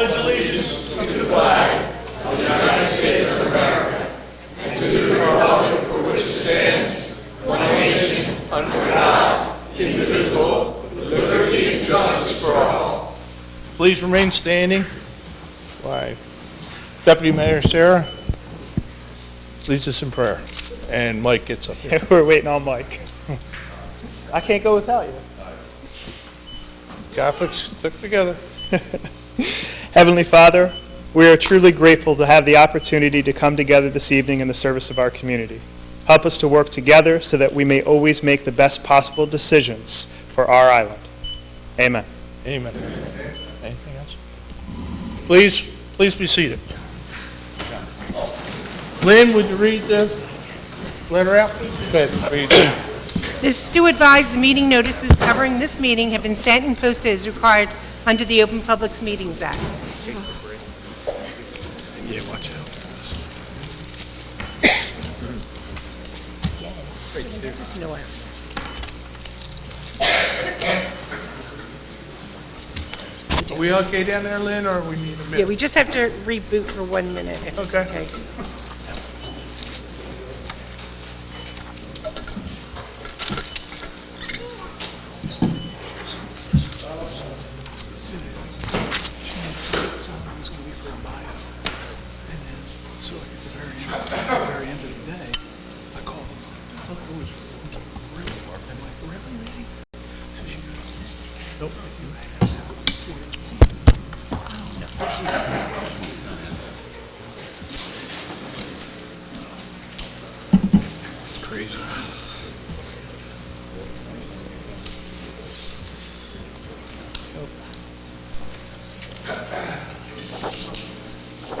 pledge allegiance to the flag of the United States of America and to the republic for which it stands, one nation, under God, indivisible, with liberty and justice for all. Please remain standing. Why, Deputy Mayor Sarah leads us in prayer, and Mike gets up here. We're waiting on Mike. I can't go without you. Catholics, stick together. Heavenly Father, we are truly grateful to have the opportunity to come together this evening in the service of our community. Help us to work together so that we may always make the best possible decisions for our island. Amen. Amen. Anything else? Please be seated. Lynn, would you read the letter out? Go ahead, read it. This is to advise the meeting notices covering this meeting have been sent and posted as required under the Open Public Meetings Act. Yeah, watch out. No error. Are we okay down there, Lynn, or we need a minute? Yeah, we just have to reboot for 1 minute. If it's Okay.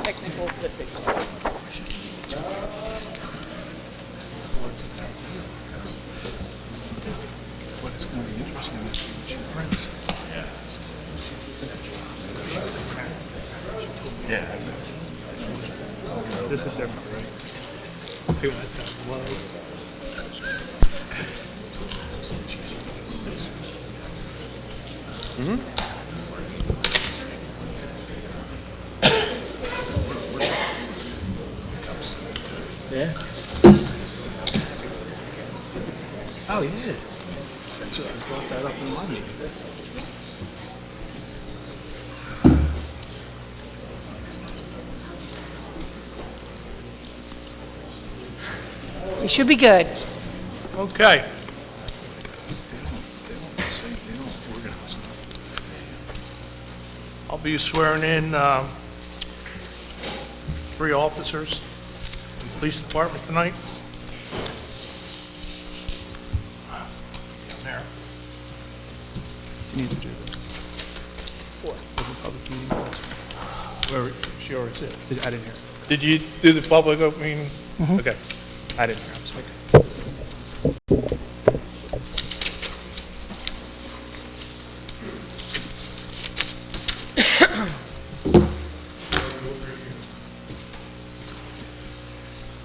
Technical difficulties. What is going to be interesting is she prints. Yeah. This is different, right? Maybe that sounds low. Yeah. Oh, yeah. So I brought that up in my meeting. We should be good. Okay. They don't organize enough. I'll be swearing in 3 officers in the police department tonight. Down there. You need to do this. What? Open public meeting. Where she already said. I didn't hear. Did you do the public opening? Mhm. Okay. I didn't hear. I'm sorry.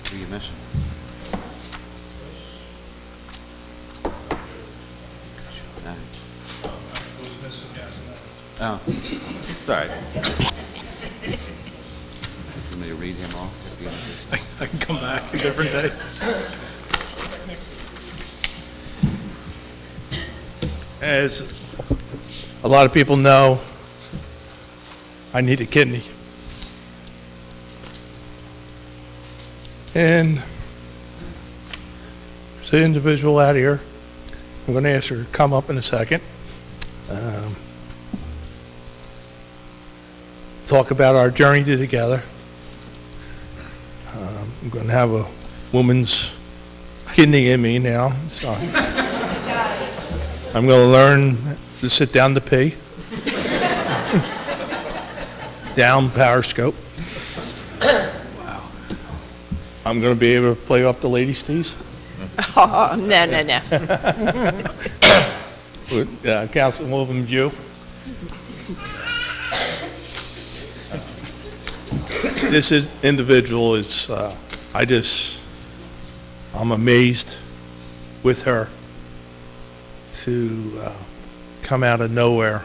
Who are you missing? No. Oh, sorry. Want me to read him off? I can come back a different day. As a lot of people know, I need a kidney. And there's an individual out here. I'm going to ask her to come up in a second. Talk about our journey together. I'm going to have a woman's kidney in me now. So I'm going to learn to sit down to pee. Down Periscope. Wow. I'm going to be able to play off the ladies' tees. Oh, no. With Councilwoman Jew. This individual is, I'm amazed with her to come out of nowhere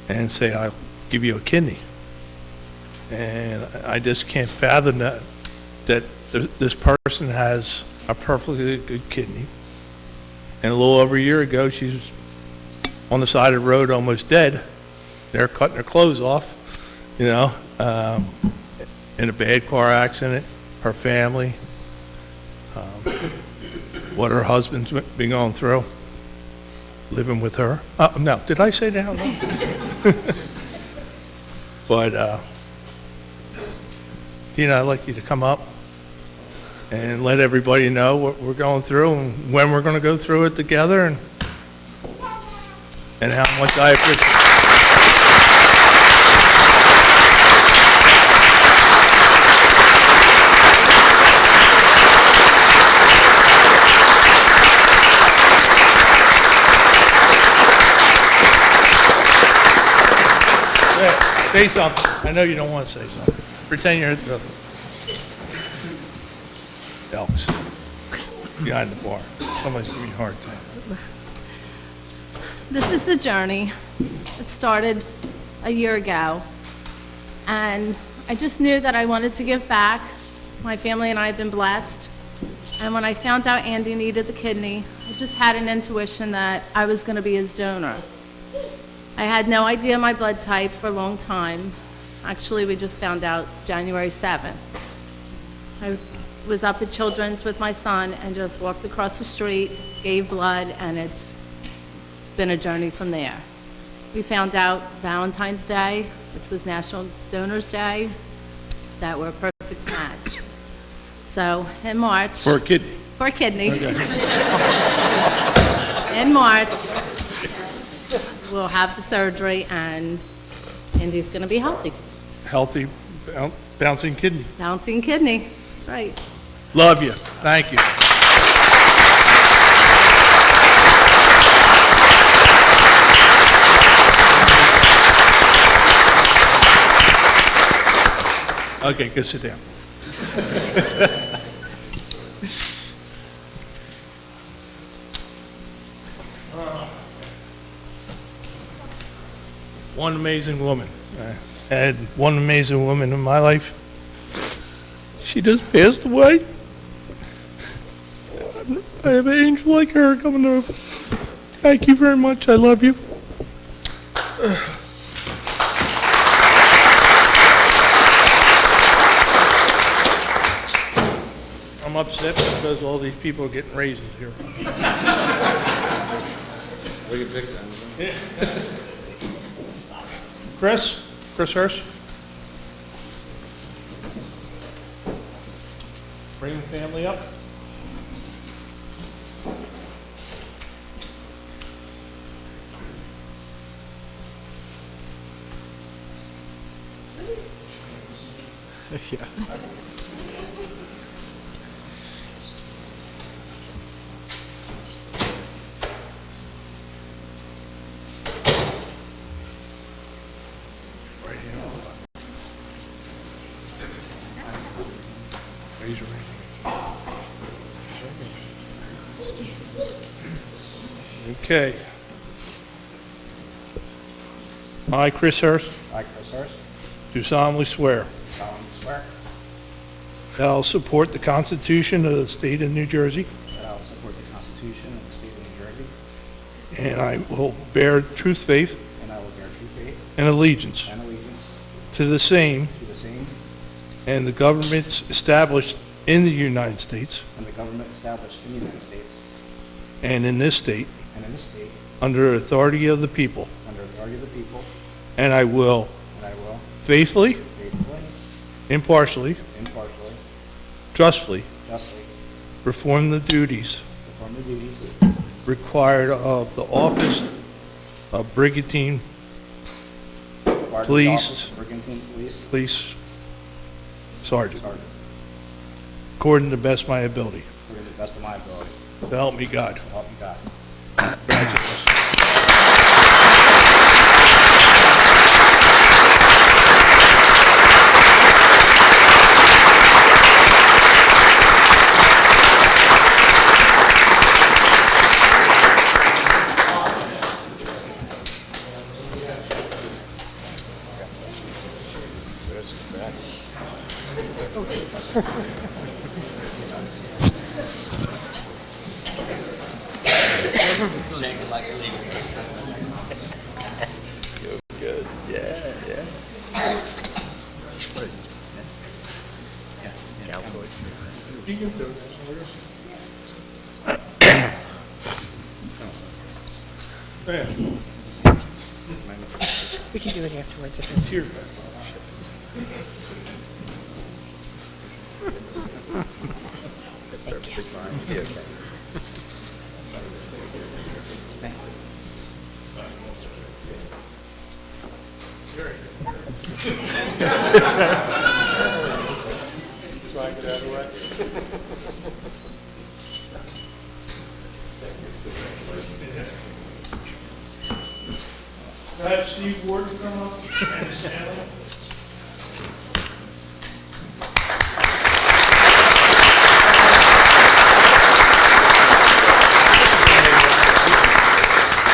and say, I'll give you a kidney. And I just can't fathom that this person has a perfectly good kidney. And a little over a year ago, she was on the side of the road, almost dead. They're cutting her clothes off, in a bad car accident. Her family, what her husband's been going through, living with her. No, did I say that? No. But, I'd like you to come up and let everybody know what we're going through and when we're going to go through it together, and how much I appreciate it. Yeah, say something. I know you don't want to say something. Pretend you're at the Elks behind the bar. Somebody's giving me a hard time. This is the journey. It started a year ago, and I just knew that I wanted to give back. My family and I have been blessed, and when I found out Andy needed the kidney, I just had an intuition that I was going to be his donor. I had no idea my blood type for a long time. Actually, we just found out January 7th. I was up at Children's with my son and just walked across the street, gave blood, and it's been a journey from there. We found out Valentine's Day, which was National Donors Day, that we're a perfect match. So, in March... For a kidney. For a kidney. Okay. In March, we'll have the surgery, and Andy's going to be healthy. Healthy, bouncing kidney. Bouncing kidney. That's right. Love you. Thank you. Okay, go sit down. One amazing woman. I had one amazing woman in my life. She just passed away. I have an angel like her coming over. Thank you very much. I love you. I'm upset because all these people are getting raises here. We can fix that. Chris Hirsch. Bring the family up. Yeah. Right here. Raise your right hand. Okay. I, Chris Hirsch, I, Chris Hurst, do solemnly swear solemnly swear that I will support the Constitution of the State of New Jersey, that I will support the Constitution of the State of New Jersey, and I will bear true faith and I will bear true faith and allegiance and allegiance to the same to the same and the governments established in the United States and the government established in the United States and in this state and in this state, under authority of the people, under authority of the people, and I will and I will faithfully, faithfully, impartially, impartially, justly justly perform the duties perform the duties required of the office of Brigantine required of the Police. office of Brigantine Police Sergeant, Sergeant, according to the best of my ability. to the best of my ability. So help me God. So help me God. Congratulations. Shake it like a leaf. Good, yeah, yeah. We can do it afterwards. Here. Can I have Steve Ward come up and Stanley?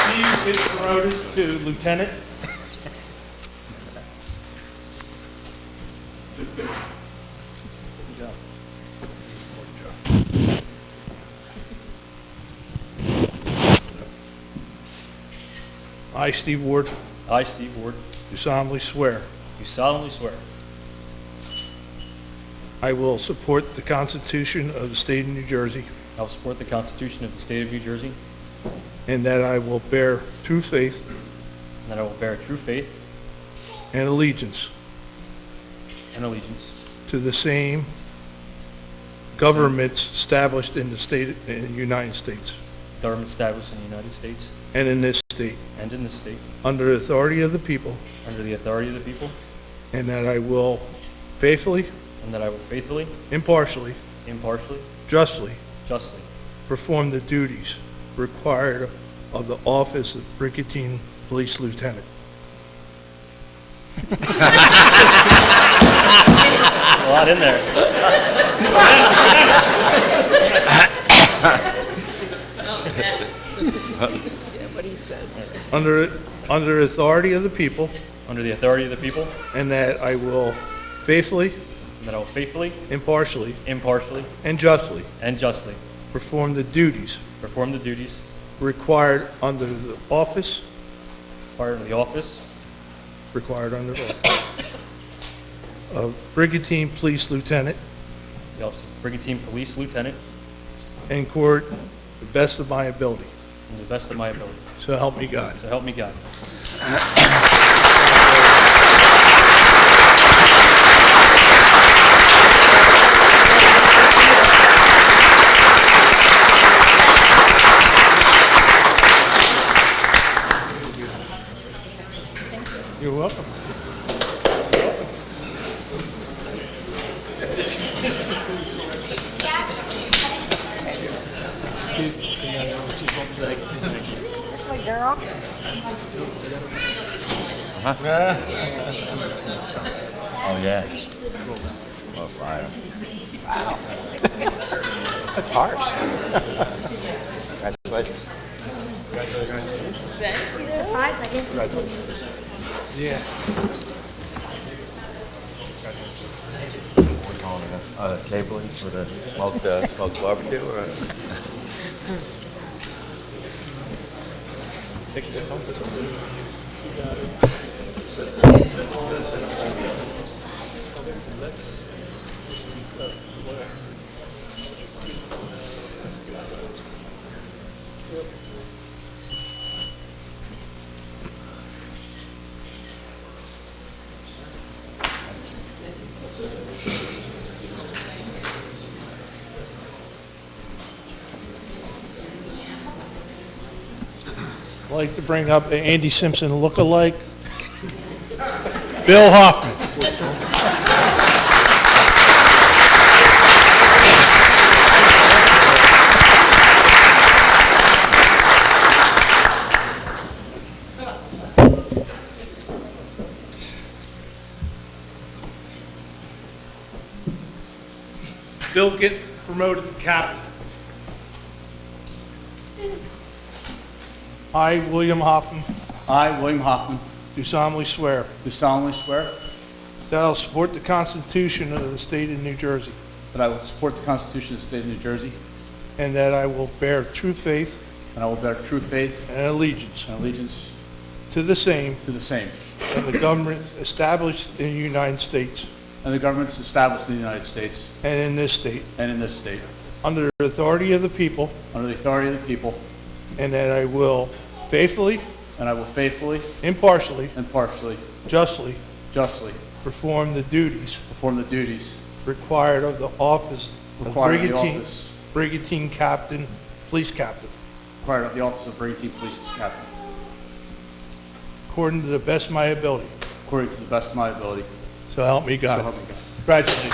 Steve is promoted to lieutenant. I, Steve Ward, I, Steve Ward, do solemnly swear do solemnly swear I will support the Constitution of the State of New Jersey, I will support the Constitution of the State of New Jersey, and that I will bear true faith and that I will bear true faith and allegiance and allegiance to the same governments established in the United States to government established in the United States and in this state, and in this state, under the authority of the people, under the authority of the people, and that I will faithfully, and that I will faithfully, impartially, impartially, justly justly perform the duties required of the office of Brigantine Police Lieutenant. a lot in there. Under authority of the people, Under the authority of the people, and that I will faithfully, and that I will faithfully, impartially, impartially, and justly and justly perform the duties perform the duties required under the office, required of the office of Brigantine Police Lieutenant, the office of Brigantine Police Lieutenant, in court to the best of my ability. to the best of my ability. So help me God. So help me God. You're welcome. Oh, yeah. Oh, fire. Wow. That's harsh. Congratulations. Yeah. We're calling it cabling for the smoked barbecue, or? I'd like to bring up Andy Simpson look-alike, Bill Hoffman. Bill get promoted to captain. I, William Hoffman, I, William Hoffman, do solemnly swear do solemnly swear that I will support the Constitution of the State of New Jersey, that I will support the Constitution of the State of New Jersey, and that I will bear true faith and I will bear true faith and allegiance and allegiance to the same to the same, and the government established in the United States and the governments established in the United States and in this state, and in this state, under the authority of the people, under the authority of the people, and that I will faithfully, and I will faithfully, impartially, impartially, justly justly perform the duties perform the duties required of the office of required of the office Brigantine Captain, Police Captain, required of the office of Brigantine Police Captain, according to the best of my ability. according to the best of my ability. So help me God. So help me God. Congratulations.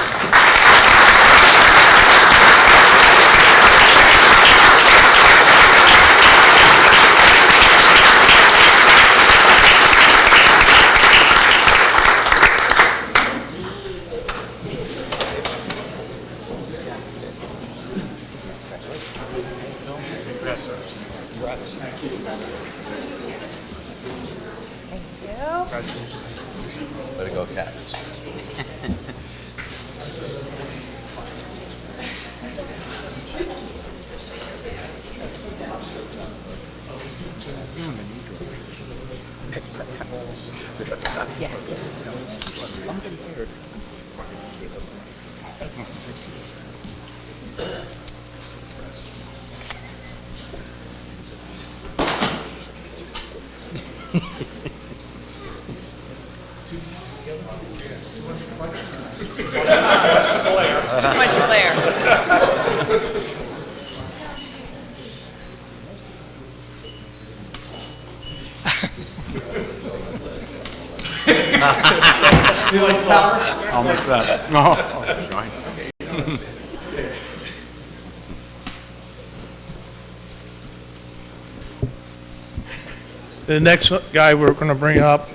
Way to go, Cats. Almost that. No. Right. The next guy we're going to bring up,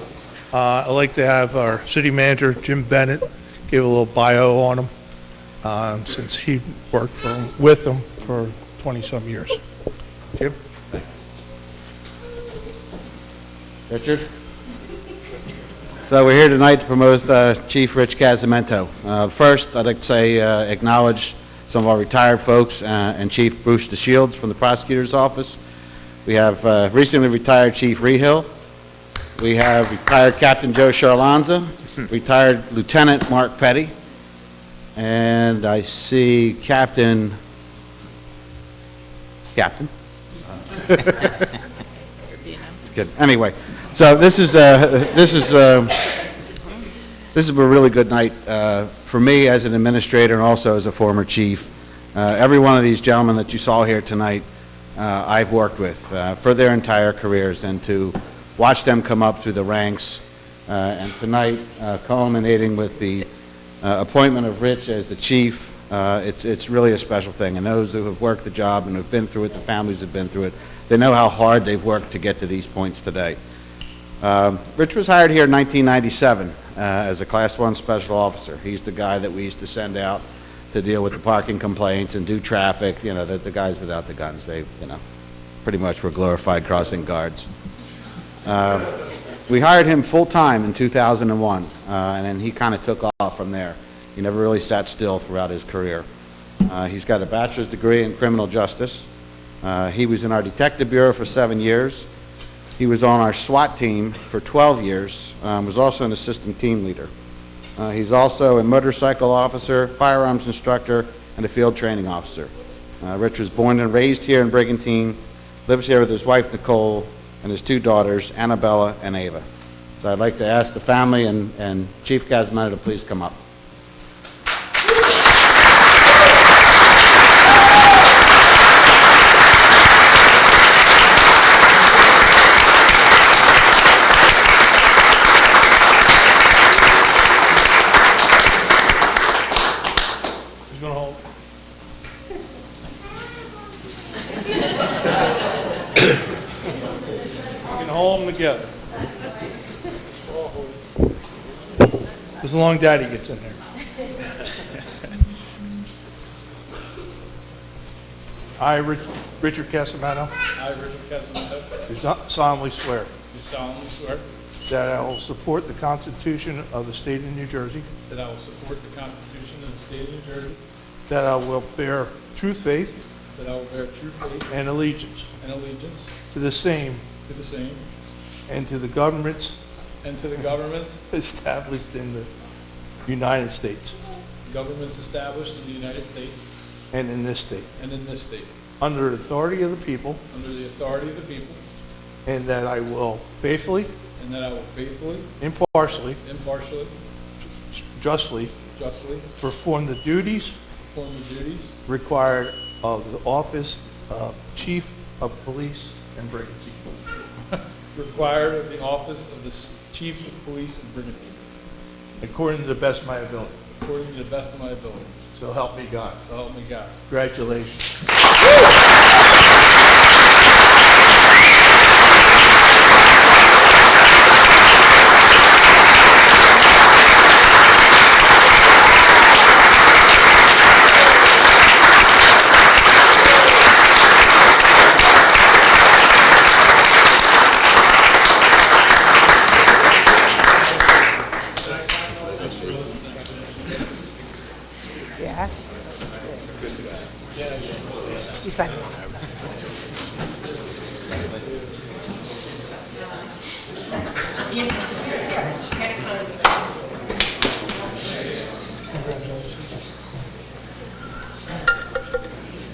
I'd like to have our city manager, Jim Bennett, give a little bio on him, since he worked with him for 20-some years. Jim? Richard? So we're here tonight to promote Chief Rich Casamento. First, I'd like to say acknowledge some of our retired folks and Chief Bruce DeShields from the Prosecutor's Office. We have recently retired Chief Rehill. We have retired Captain Joe Charlanza, retired Lieutenant Mark Petty, and I see Captain. Good. Anyway, so this is a really good night for me as an administrator and also as a former chief. Every one of these gentlemen that you saw here tonight, I've worked with for their entire careers, and to watch them come up through the ranks, and tonight culminating with the appointment of Rich as the chief, it's really a special thing. And those who have worked the job and have been through it, the families have been through it, they know how hard they've worked to get to these points today. Rich was hired here in 1997 as a Class 1 Special Officer. He's the guy that we used to send out to deal with the parking complaints and do traffic, the guys without the guns. They, pretty much were glorified crossing guards. We hired him full-time in 2001, and then he kind of took off from there. He never really sat still throughout his career. He's got a bachelor's degree in criminal justice. He was in our detective bureau for 7 years. He was on our SWAT team for 12 years, was also an assistant team leader. He's also a motorcycle officer, firearms instructor, and a field training officer. Rich was born and raised here in Brigantine, lives here with his wife Nicole and his 2 daughters, Annabella and Ava. So I'd like to ask the family and Chief Casamento to please come up. Together. As long as Daddy gets in there. I, Richard Casamento. I, Richard Casamento, Do solemnly swear do solemnly swear that I will support the Constitution of the State of New Jersey, that I will support the Constitution of the State of New Jersey, that I will bear true faith that I will bear true faith and allegiance and allegiance to the same to the same and to the governments and to the governments established in the United States established in the United States and in this state, and in this state, under the authority of the people, under the authority of the people, and that I will faithfully, and that I will faithfully, impartially, impartially, justly justly perform the duties perform the duties required of the office of Chief of Police and Brigantine, required of the office of the Chief of Police and Brigantine, according to the best of my ability. according to the best of my ability. So help me God. So help me God. Congratulations.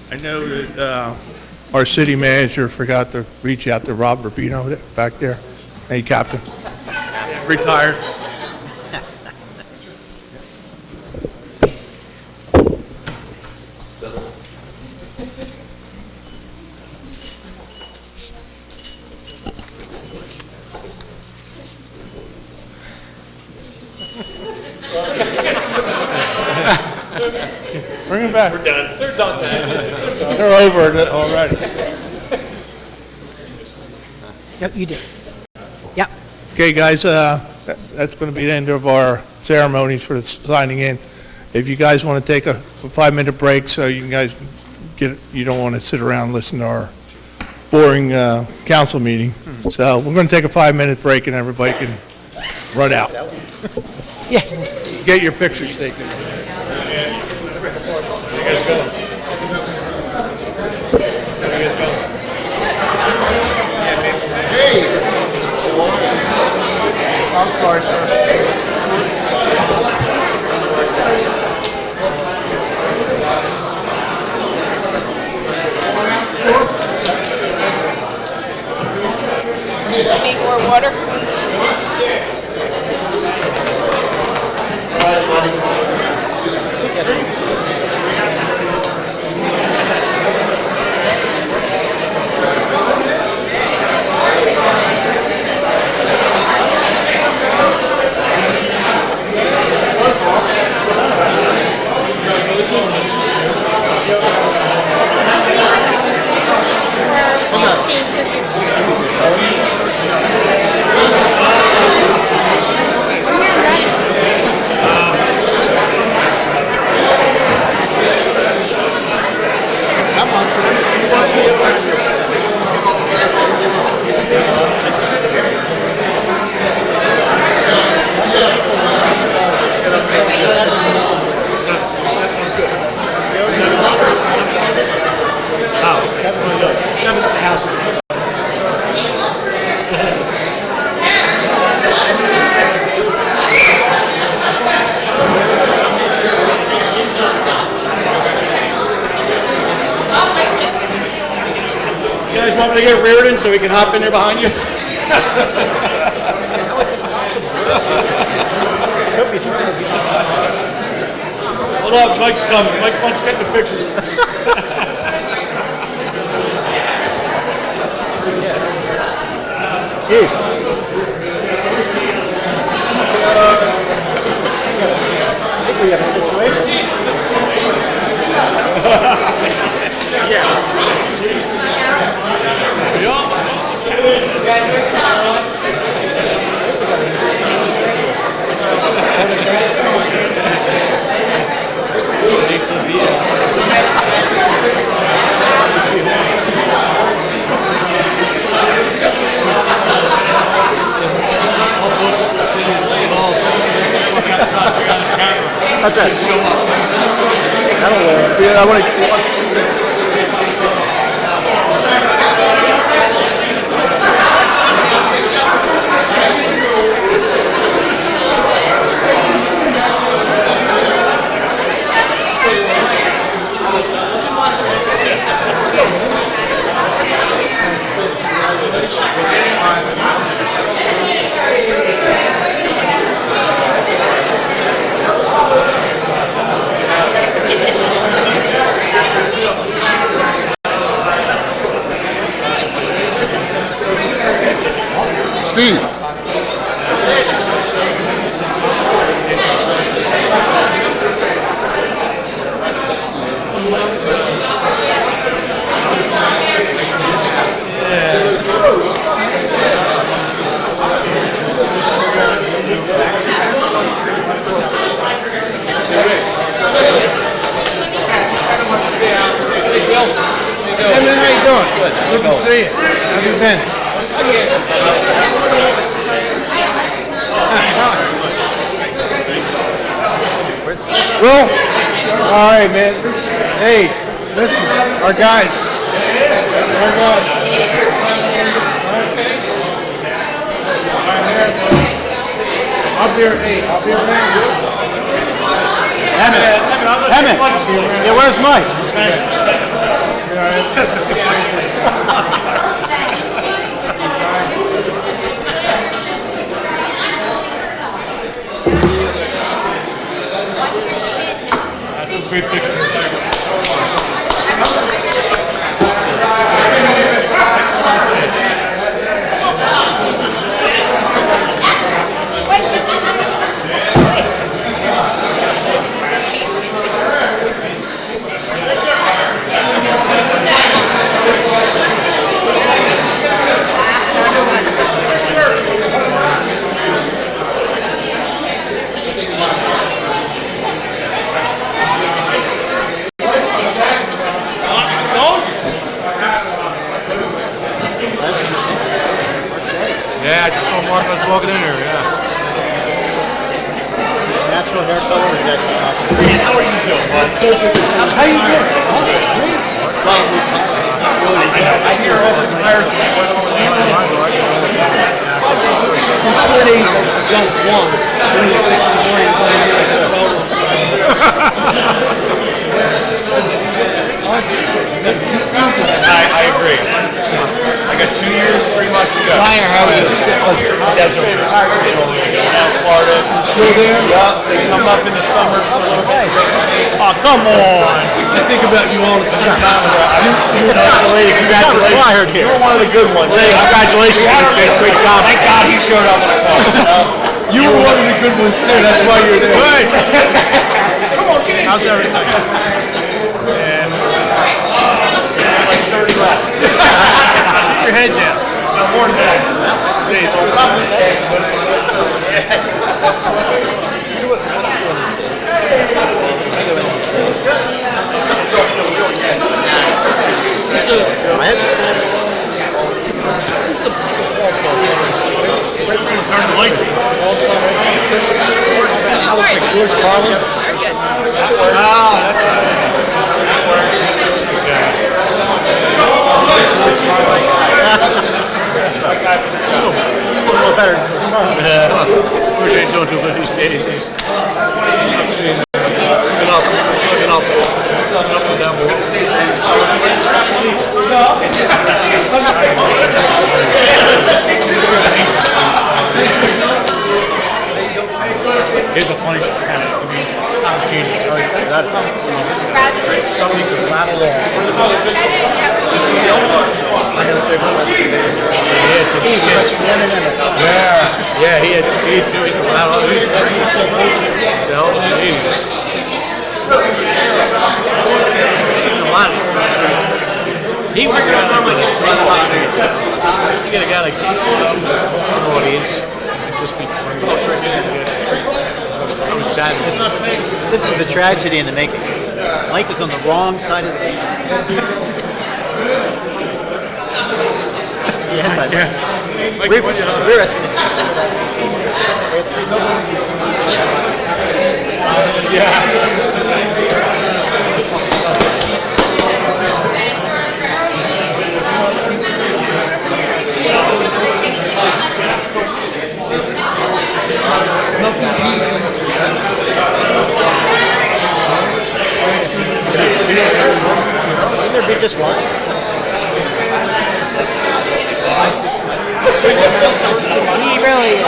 I know that our city manager forgot to reach out to Rob Rubino back there. Hey, Captain. Retired. Bring him back. We're done. They're done. They're over it already. Yep, you did. Yep. Okay, guys, that's going to be the end of our ceremonies for the signing in. If you guys want to take a 5-minute break so you guys you don't want to sit around and listen to our boring council meeting. So we're going to take a 5-minute break and everybody can run out. Yeah. Get your pictures taken. I'm sorry, sir. Need more water? You guys want me to get Reardon so we can hop in there behind you? Hold on, Mike's coming. Mike wants to get the picture. Chief. I think we have a situation. That's it. That'll work. Yeah, I want to... Steve. Hey, man, how you doing? Good to see you. How you been? Will? All right, man. Hey, listen, our guys. I'll be around. Emmett. Yeah, where's Mike? Yeah, I just saw Mark was walking in here, yeah. Natural hair color is that? How are you doing, Mark? How you doing? I hear all the tires. Holidays jump one. When you're 6 in the morning, I agree. I got 2 years, 3 months to go. Fire, how are you? That's okay. Down Florida. Still there? Yeah, they come up in the summer for a little bit. Oh, come on. I think about you all the time. Congratulations. You were one of the good ones. Hey, congratulations. You did a great job. Thank God he showed up in the car. You were one of the good ones too, that's why you're there. Good. Come on, get in. How's everything? And like 30 left. Keep your head down. No more than that. Jeez, well, something to turn the lights. George Carlin? A little better. We're doing too good these days. I'm seeing looking up and down Here's a funny kind of, Tom Genius. Somebody could rattle off. Yeah, he had to rattle off. He was going to normally you get a guy like the audience, just be I was sad. This is the tragedy in the making. Mike was on the wrong side of the we're Wouldn't there be just one? He really is.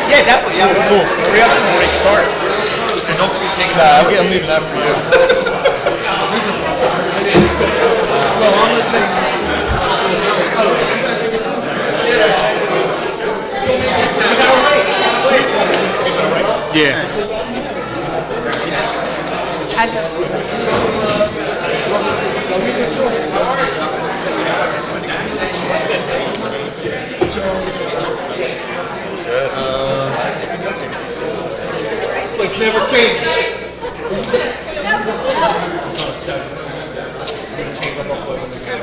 Yeah, definitely. That was cool. Hurry up before we start. And don't forget to take that. I'm leaving that for you. Yeah. Let's never change.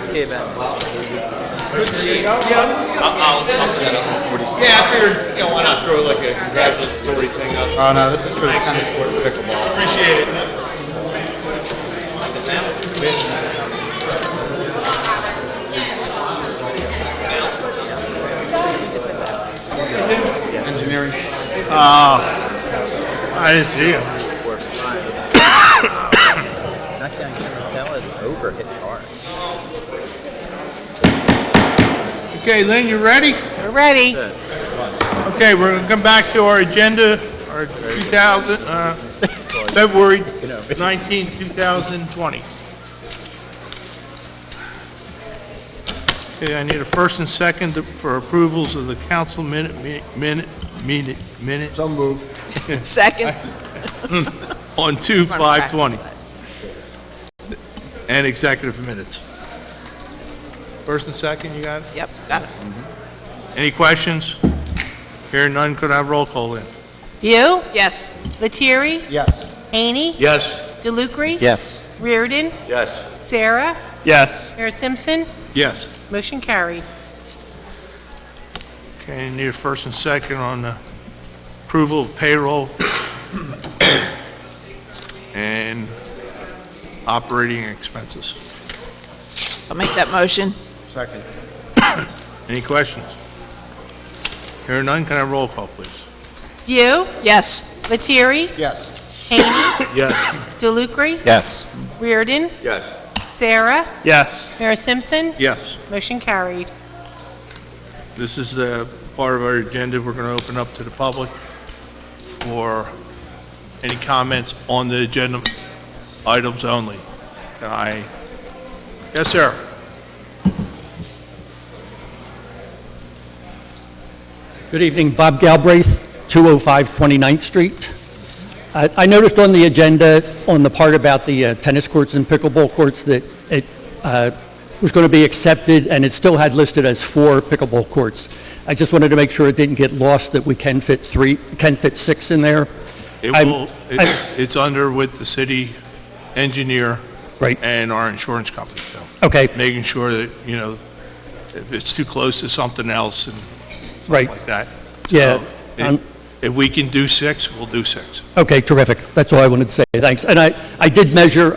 Okay, man. Yeah, I figured, why not throw like a congratulatory thing up? Oh, no, this is for the tennis court pickleball. Appreciate it. Engineering. I didn't see him. Knock down camera tell it over hits hard. Okay, Lynn, you ready? We're ready. Okay, we're going to come back to our agenda, our February 19, 2020. Okay, I need a first and second for approvals of the council minutes. So moved. Second. On 2/5/20. And executive minutes. First and second, you got it? Yep, got it. Any questions? Hearing none, could I have roll call in? You? Yes. Lettieri? Yes. Haney? Yes. DeLucre? Yes. Reardon? Yes. Sarah? Yes. Mayor Simpson? Yes. Motion carried. Okay, I need a first and second on the approval of payroll and operating expenses. I'll make that motion. Second. Any questions? Hearing none, can I have roll call, please? You? Yes. Lettieri? Yes. Haney? Yes. DeLucre? Yes. Reardon? Yes. Sarah? Yes. Mayor Simpson? Yes. Motion carried. This is the part of our agenda we're going to open up to the public for any comments on the agenda items only. Yes, sir. Good evening, Bob Galbraith, 205 29th Street. I noticed on the agenda, on the part about the tennis courts and pickleball courts, that it was going to be accepted, and it still had listed as 4 pickleball courts. I just wanted to make sure it didn't get lost, that we can fit 6 in there. It's under with the city engineer Right. and our insurance company, so Okay, making sure that, if it's too close to something else and right, like that. yeah. So, if we can do 6, we'll do 6. Okay, terrific. That's all I wanted to say. Thanks. And I did measure,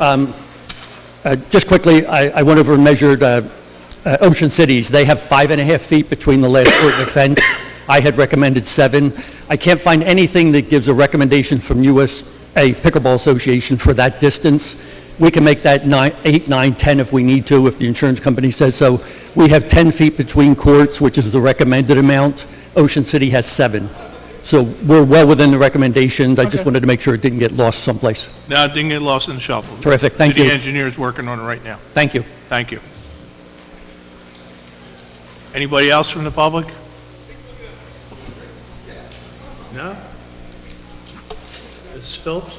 just quickly, I went over and measured Ocean Cities. They have 5.5 feet between the last court and the fence. I had recommended 7. I can't find anything that gives a recommendation from USA Pickleball Association for that distance. We can make that 8, 9, 10 if we need to, if the insurance company says so. We have 10 feet between courts, which is the recommended amount. Ocean City has 7. So we're well within the recommendations. I just wanted to make sure it didn't get lost someplace. No, it didn't get lost in the shuffle. Terrific. Thank City you. engineer's working on it right now. Thank you. Thank you. Anybody else from the public? No? Mrs. Phillips?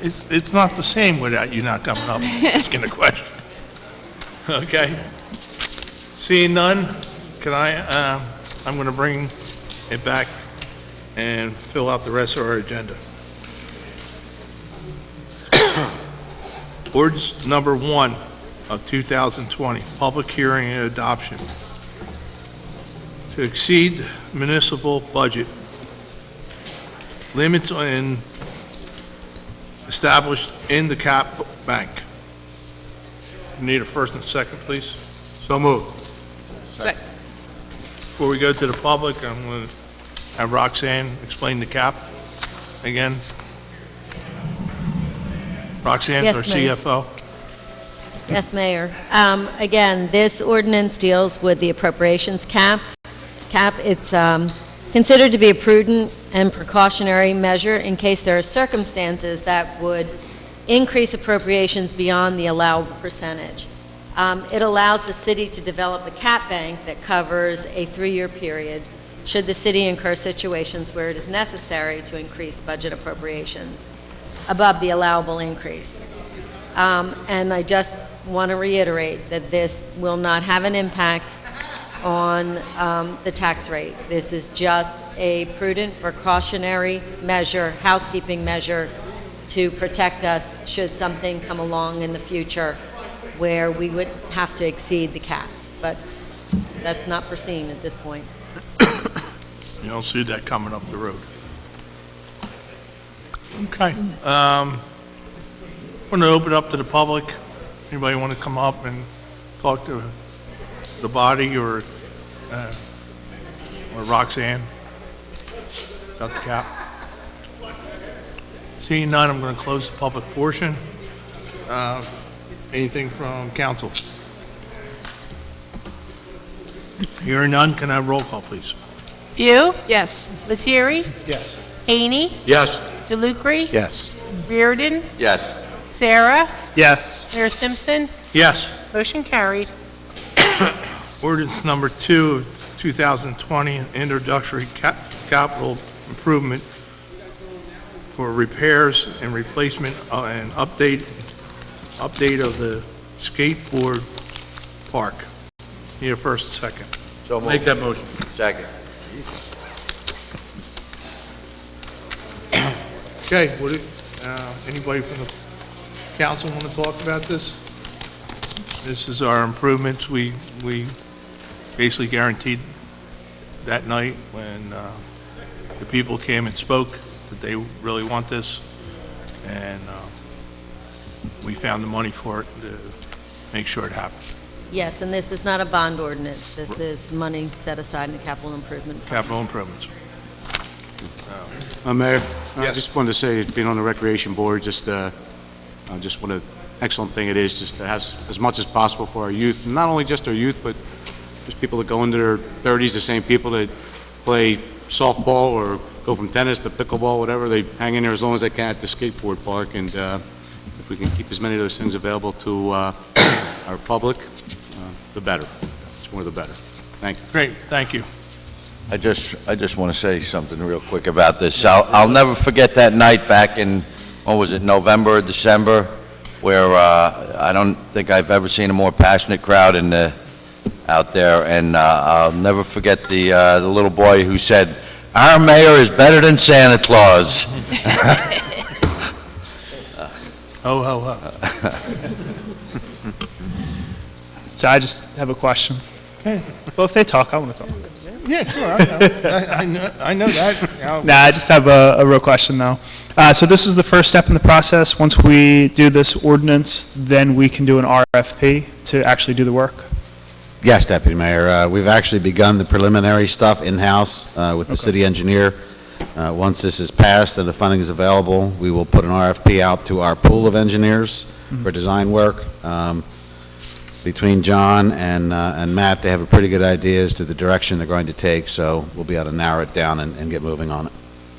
It's not the same without you not coming up and asking a question. Okay? Seeing none, I'm going to bring it back and fill out the rest of our agenda. Ordinance number 1 of 2020, public hearing and adoption. To exceed municipal budget, limits established in the cap bank. Need a first and second, please? So moved. Second. Before we go to the public, I'm going to have Roxanne explain the cap again. Roxanne, Yes, our Mayor. CFO. Yes, Mayor. Again, this ordinance deals with the appropriations cap. It's considered to be a prudent and precautionary measure in case there are circumstances that would increase appropriations beyond the allowable percentage. It allows the city to develop a cap bank that covers a 3-year period should the city incur situations where it is necessary to increase budget appropriations above the allowable increase. And I just want to reiterate that this will not have an impact on the tax rate. This is just a prudent precautionary measure, housekeeping measure to protect us should something come along in the future where we would have to exceed the cap. But that's not foreseen at this point. You don't see that coming up the road. Okay. I'm going to open up to the public. Anybody want to come up and talk to the body or Roxanne about the cap? Seeing none, I'm going to close the public portion. Anything from council? Hearing none, can I have roll call, please? View? Yes. Lettieri? Yes. Haney? Yes. DeLucre? Yes. Reardon? Yes. Sarah? Yes. Mayor Simpson? Yes. Motion carried. Ordinance number 2 of 2020, introductory capital improvement for repairs and replacement and update of the skateboard park. Need a first and second. So moved. Make that motion. Second. Okay, anybody from the council want to talk about this? This is our improvements. We basically guaranteed that night when the people came and spoke that they really want this, and we found the money for it to make sure it happens. Yes, and this is not a bond ordinance. This is money set aside in the capital improvement fund. Capital improvements. Mayor, Yes. I just wanted to say, being on the Recreation Board, just what an excellent thing it is, just to have as much as possible for our youth, and not only just our youth, but just people that go into their 30s, the same people that play softball or go from tennis to pickleball, whatever, they hang in there as long as they can at the skateboard park, and if we can keep as many of those things available to our public, the better. It's more the better. Thank you. Great, thank you. I just want to say something real quick about this. I'll never forget that night back in, what was it, November or December, where I don't think I've ever seen a more passionate crowd out there, and I'll never forget the little boy who said, "Our mayor is better than Santa Claus." Ho, ho, ho. So I just have a question. Okay. Well, if they talk, I want to talk. Yeah, sure, I know that. Yeah. Nah, I just have a real question, though. So this is the first step in the process. Once we do this ordinance, then we can do an RFP to actually do the work? Yes, Deputy Mayor. We've actually begun the preliminary stuff in-house with the Okay. city engineer. Once this is passed and the funding is available, we will put an RFP out to our pool of engineers for design work. Between John and Matt, they have a pretty good idea as to the direction they're going to take, so we'll be able to narrow it down and get moving on it.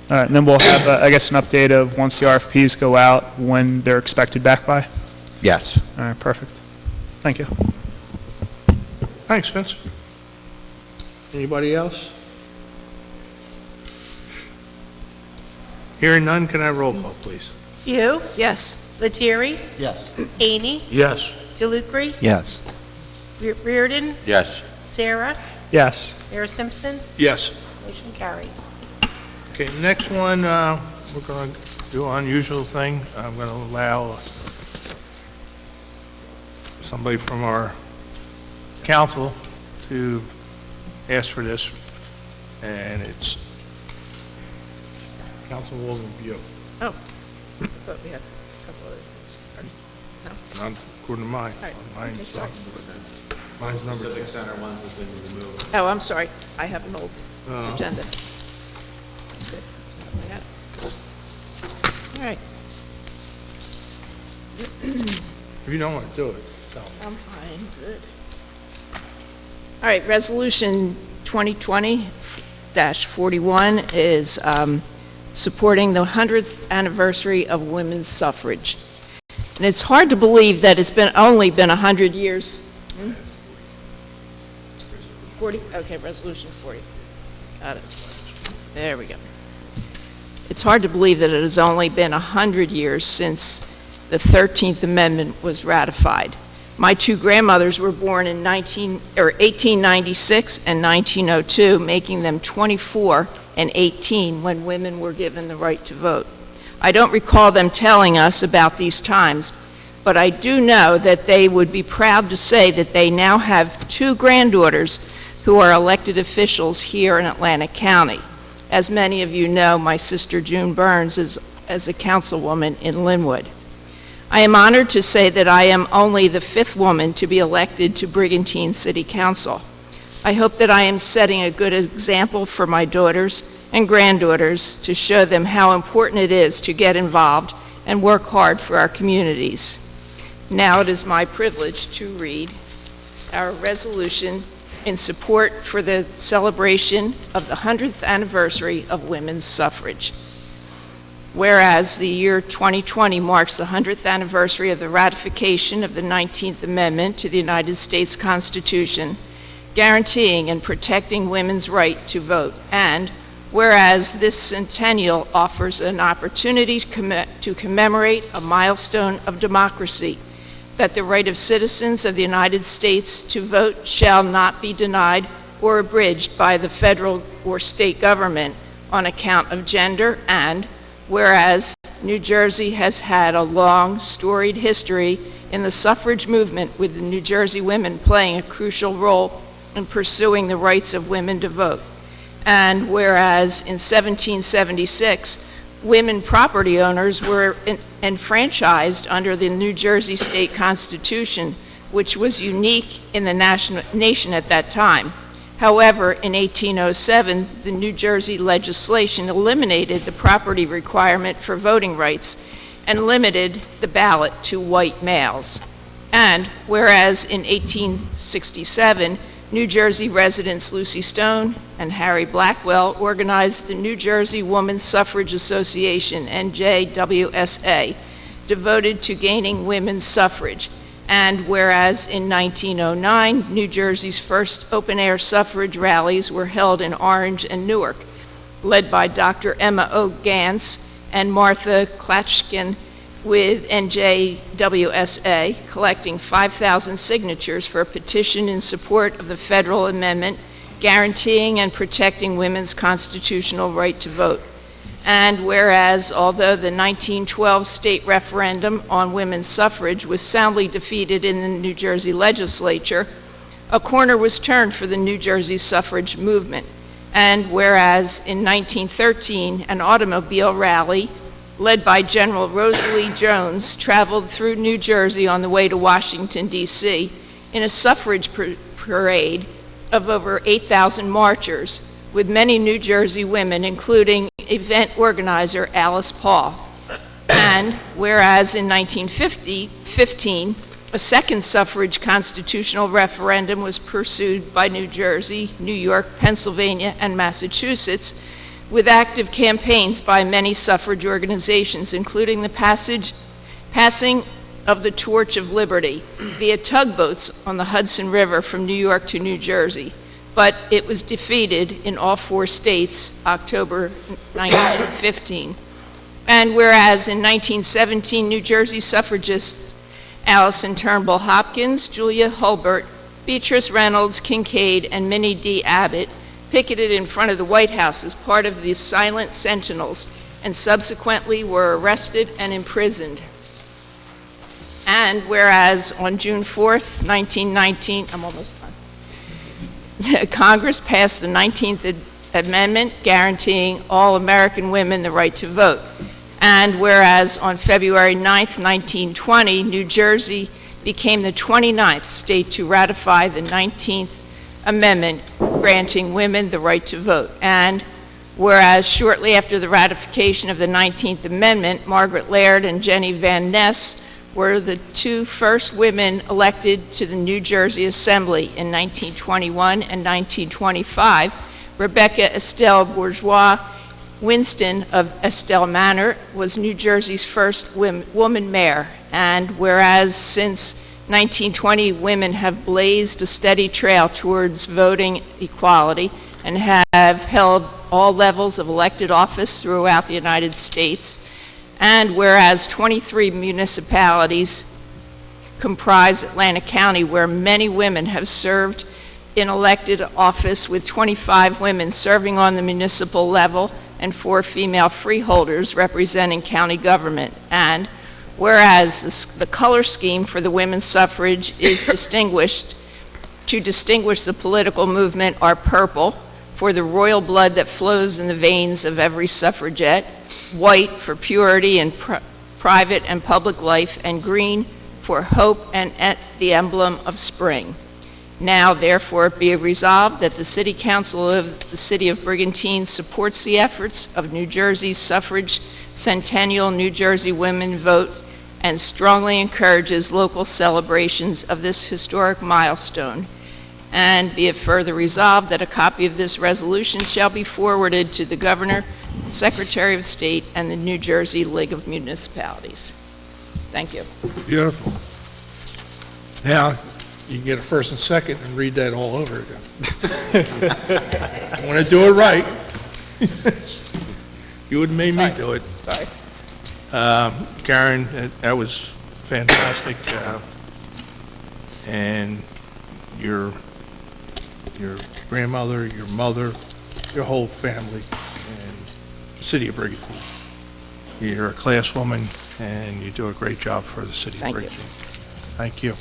All right, and then we'll have, I guess, an update of once the RFPs go out, when they're expected back by? Yes. All right, perfect. Thank you. Thanks, Vince. Anybody else? Hearing none, can I have roll call, please? Pugh, Yes. Lettieri, Yes. Haney, Yes. DeLucre, Yes. Reardon, Yes. Sarah, Yes. Mayor Simpson, Yes. motion carried. Okay, next one, we're going to do an unusual thing. I'm going to allow somebody from our council to ask for this, and it's Councilwoman Beal. Oh, I thought we had a couple other things. No? Not according to mine. All right. Mine's, Okay, sorry. mine's number 6. Oh, I'm sorry. I have an old Oh. agenda. Good. I got it. All right. If you don't want to do it, tell me. I'm fine, good. All right, Resolution 2020-41 is supporting the 100th anniversary of women's suffrage. And it's hard to believe that it's only been 100 years. 40? Okay, Resolution 40. Got it. There we go. It's hard to believe that it has only been 100 years since the 13th Amendment was ratified. My two grandmothers were born in 1896 and 1902, making them 24 and 18 when women were given the right to vote. I don't recall them telling us about these times, but I do know that they would be proud to say that they now have two granddaughters who are elected officials here in Atlantic County. As many of you know, my sister June Burns is a councilwoman in Linwood. I am honored to say that I am only the 5th woman to be elected to Brigantine City Council. I hope that I am setting a good example for my daughters and granddaughters to show them how important it is to get involved and work hard for our communities. Now it is my privilege to read our resolution in support for the celebration of the 100th anniversary of women's suffrage. Whereas the year 2020 marks the 100th anniversary of the ratification of the 19th Amendment to the United States Constitution, guaranteeing and protecting women's right to vote, and whereas this centennial offers an opportunity to commemorate a milestone of democracy, that the right of citizens of the United States to vote shall not be denied or abridged by the federal or state government on account of gender, and whereas New Jersey has had a long, storied history in the suffrage movement, with the New Jersey women playing a crucial role in pursuing the rights of women to vote. And whereas in 1776, women property owners were enfranchised under the New Jersey State Constitution, which was unique in the nation at that time. However, in 1807, the New Jersey legislation eliminated the property requirement for voting rights and limited the ballot to white males. And whereas in 1867, New Jersey residents Lucy Stone and Harry Blackwell organized the New Jersey Women's Suffrage Association, NJWSA, devoted to gaining women's suffrage. And whereas in 1909, New Jersey's first open-air suffrage rallies were held in Orange and Newark, led by Dr. Emma O. Gantz and Martha Klatchkin, with NJWSA collecting 5,000 signatures for a petition in support of the federal amendment guaranteeing and protecting women's constitutional right to vote. And whereas, although the 1912 state referendum on women's suffrage was soundly defeated in the New Jersey legislature, a corner was turned for the New Jersey suffrage movement. And whereas in 1913, an automobile rally led by General Rosalie Jones traveled through New Jersey on the way to Washington, D.C., in a suffrage parade of over 8,000 marchers, with many New Jersey women, including event organizer Alice Paul. And whereas in 1915, a second suffrage constitutional referendum was pursued by New Jersey, New York, Pennsylvania, and Massachusetts, with active campaigns by many suffrage organizations, including the passing of the Torch of Liberty via tugboats on the Hudson River from New York to New Jersey. But it was defeated in all 4 states, October 1915. And whereas in 1917, New Jersey suffragists Allison Turnbull Hopkins, Julia Hulbert, Beatrice Reynolds Kincaid, and Minnie D. Abbott picketed in front of the White House as part of the Silent Sentinels and subsequently were arrested and imprisoned. And whereas on June 4th, 1919, I'm almost done, Congress passed the 19th Amendment guaranteeing all American women the right to vote. And whereas on February 9th, 1920, New Jersey became the 29th state to ratify the 19th Amendment granting women the right to vote. And whereas shortly after the ratification of the 19th Amendment, Margaret Laird and Jenny Van Ness were the two first women elected to the New Jersey Assembly in 1921 and 1925. Rebecca Estelle Bourgeois Winston of Estelle Manor was New Jersey's first woman mayor. And whereas since 1920, women have blazed a steady trail towards voting equality and have held all levels of elected office throughout the United States. And whereas 23 municipalities comprise Atlantic County, where many women have served in elected office, with 25 women serving on the municipal level and 4 female freeholders representing county government. And whereas the color scheme for the women's suffrage is distinguished, to distinguish the political movement are purple for the royal blood that flows in the veins of every suffragette, white for purity and private and public life, and green for hope and the emblem of spring. Now, therefore, be it resolved that the City Council of the City of Brigantine supports the efforts of New Jersey's suffrage centennial New Jersey Women Vote and strongly encourages local celebrations of this historic milestone. And be it further resolved that a copy of this resolution shall be forwarded to the Governor, Secretary of State, and the New Jersey League of Municipalities. Thank you. Beautiful. Now, you can get a first and second and read that all over again. I want to do it right. You wouldn't make me do it. Sorry. Karen, that was fantastic. And your grandmother, your mother, your whole family, and the City of Brigantine. You're a class woman, and you do a great job for the City of Brigantine. Thank you.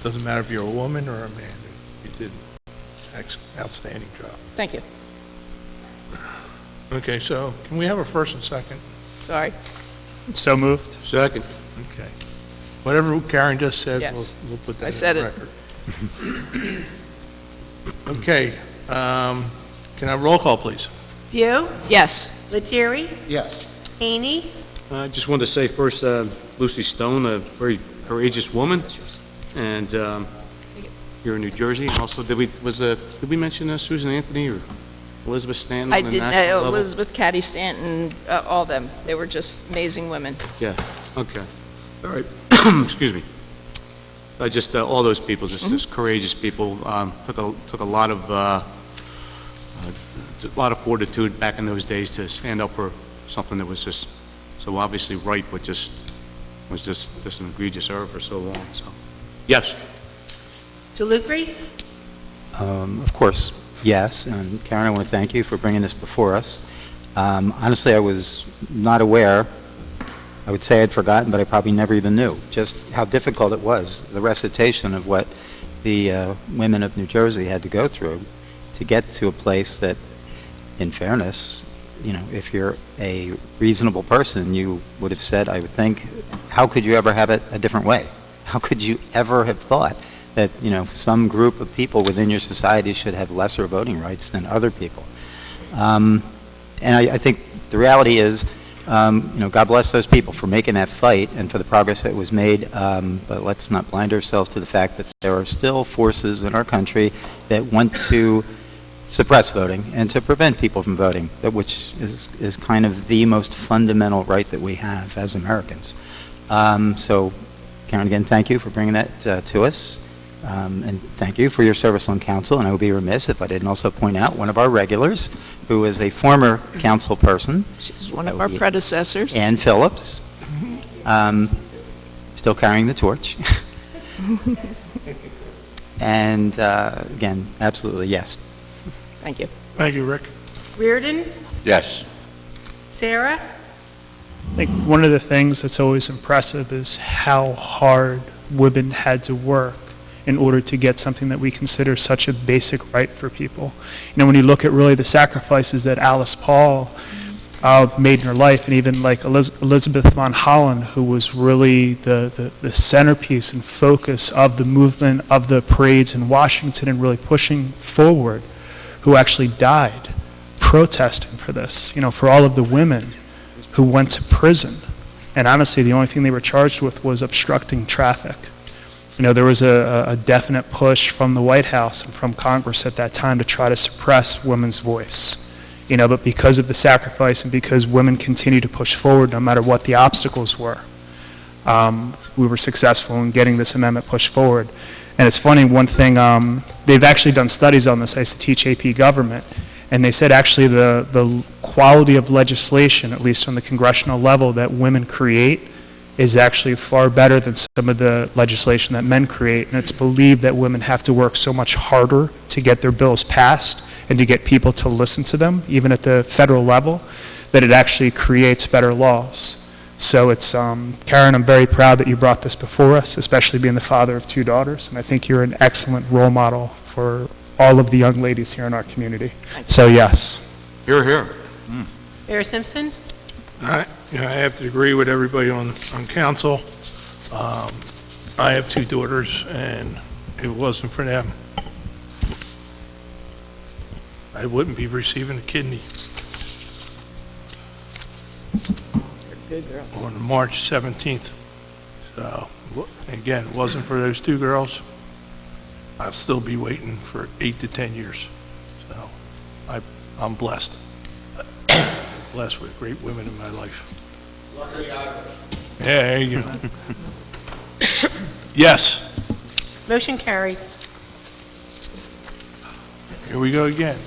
Doesn't matter if you're a woman or a man. You did an outstanding job. Thank you. Okay, so can we have a first and second? Sorry. So moved. Second. Okay. Whatever Karen just said, Yes. we'll put that I in said the it. record. Okay. Can I have roll call, please? View, Yes. Lettieri, Yes. Haney, I just wanted to say first, Lucy Stone, a very courageous woman, and here in New Jersey. Also, did we mention Susan Anthony or Elizabeth Stanton? I on the did, national level? Elizabeth Cady Stanton, all them. They were just amazing women. Yeah, okay. All right. Excuse me. Just all those people, just courageous people, took a lot of fortitude back in those days to stand up for something that was just so obviously right, but was just an egregious error for so long. So, yes. DeLucre, Of course, yes. And Karen, I want to thank you for bringing this before us. Honestly, I was not aware. I would say I'd forgotten, but I probably never even knew just how difficult it was, the recitation of what the women of New Jersey had to go through to get to a place that, in fairness, you know, if you're a reasonable person, you would have said, I would think, how could you ever have it a different way? How could you ever have thought that, you know, some group of people within your society should have lesser voting rights than other people? And I think the reality is, you know, God bless those people for making that fight and for the progress that was made, but let's not blind ourselves to the fact that there are still forces in our country that want to suppress voting and to prevent people from voting, which is kind of the most fundamental right that we have as Americans. So, Karen, again, thank you for bringing that to us. And thank you for your service on council, and I would be remiss if I didn't also point out one of our regulars, who is a former council person. She's one of our predecessors. Ann Phillips, still carrying the torch. And again, absolutely, yes. Thank you. Thank you, Rick. Reardon? Yes. Sarah? I think one of the things that's always impressive is how hard women had to work in order to get something that we consider such a basic right for people. You know, when you look at really the sacrifices that Alice Paul made in her life, and even like Elizabeth von Holland, who was really the centerpiece and focus of the movement of the parades in Washington and really pushing forward, who actually died protesting for this, you know, for all of the women who went to prison. And honestly, the only thing they were charged with was obstructing traffic. You know, there was a definite push from the White House and from Congress at that time to try to suppress women's voice. You know, but because of the sacrifice and because women continue to push forward no matter what the obstacles were, we were successful in getting this amendment pushed forward. And it's funny, one thing, they've actually done studies on this. I used to teach AP government, and they said actually the quality of legislation, at least on the congressional level, that women create is actually far better than some of the legislation that men create. And it's believed that women have to work so much harder to get their bills passed and to get people to listen to them, even at the federal level, that it actually creates better laws. So it's, Karen, I'm very proud that you brought this before us, especially being the father of 2 daughters, and I think you're an excellent role model for all of the young ladies here in our community. So yes. Here, here. Mayor Simpson? I have to agree with everybody on council. I have 2 daughters, and if it wasn't for them, I wouldn't be receiving a kidney. Good girl. On March 17th. So, again, it wasn't for those 2 girls, I'll still be waiting for 8 to 10 years. So, I'm blessed. Blessed with great women in my life. Yeah, there you go. Yes. Motion carried. Here we go again.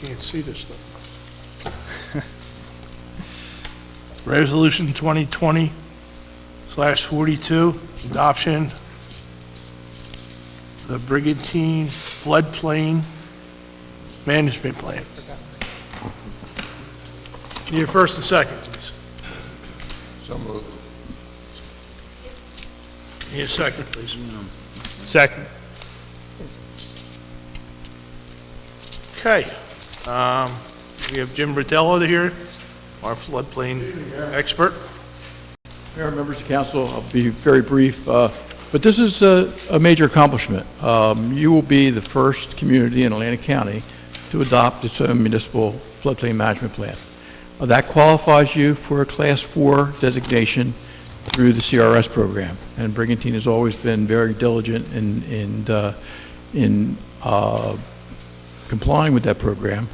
Can't see this stuff. Resolution 2020/42, adoption, the Brigantine Floodplain Management Plan. Need a first and second, please. So moved. Need a second, please. Second. Okay. We have Jim Rotella here, our floodplain expert. Mayor, members of council, I'll be very brief, but this is a major accomplishment. You will be the first community in Atlantic County to adopt its own municipal floodplain management plan. That qualifies you for a Class 4 designation through the CRS program, and Brigantine has always been very diligent in complying with that program,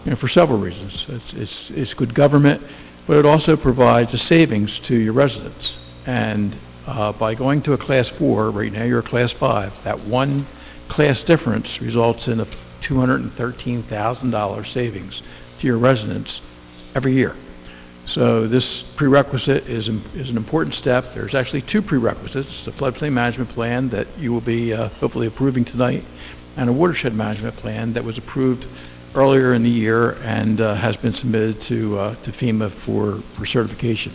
you know, for several reasons. It's good government, but it also provides a savings to your residents. And by going to a Class 4, right now you're a Class 5, that one class difference results in a $213,000 savings to your residents every year. So this prerequisite is an important step. There's actually 2 prerequisites: the floodplain management plan that you will be hopefully approving tonight, and a watershed management plan that was approved earlier in the year and has been submitted to FEMA for certification.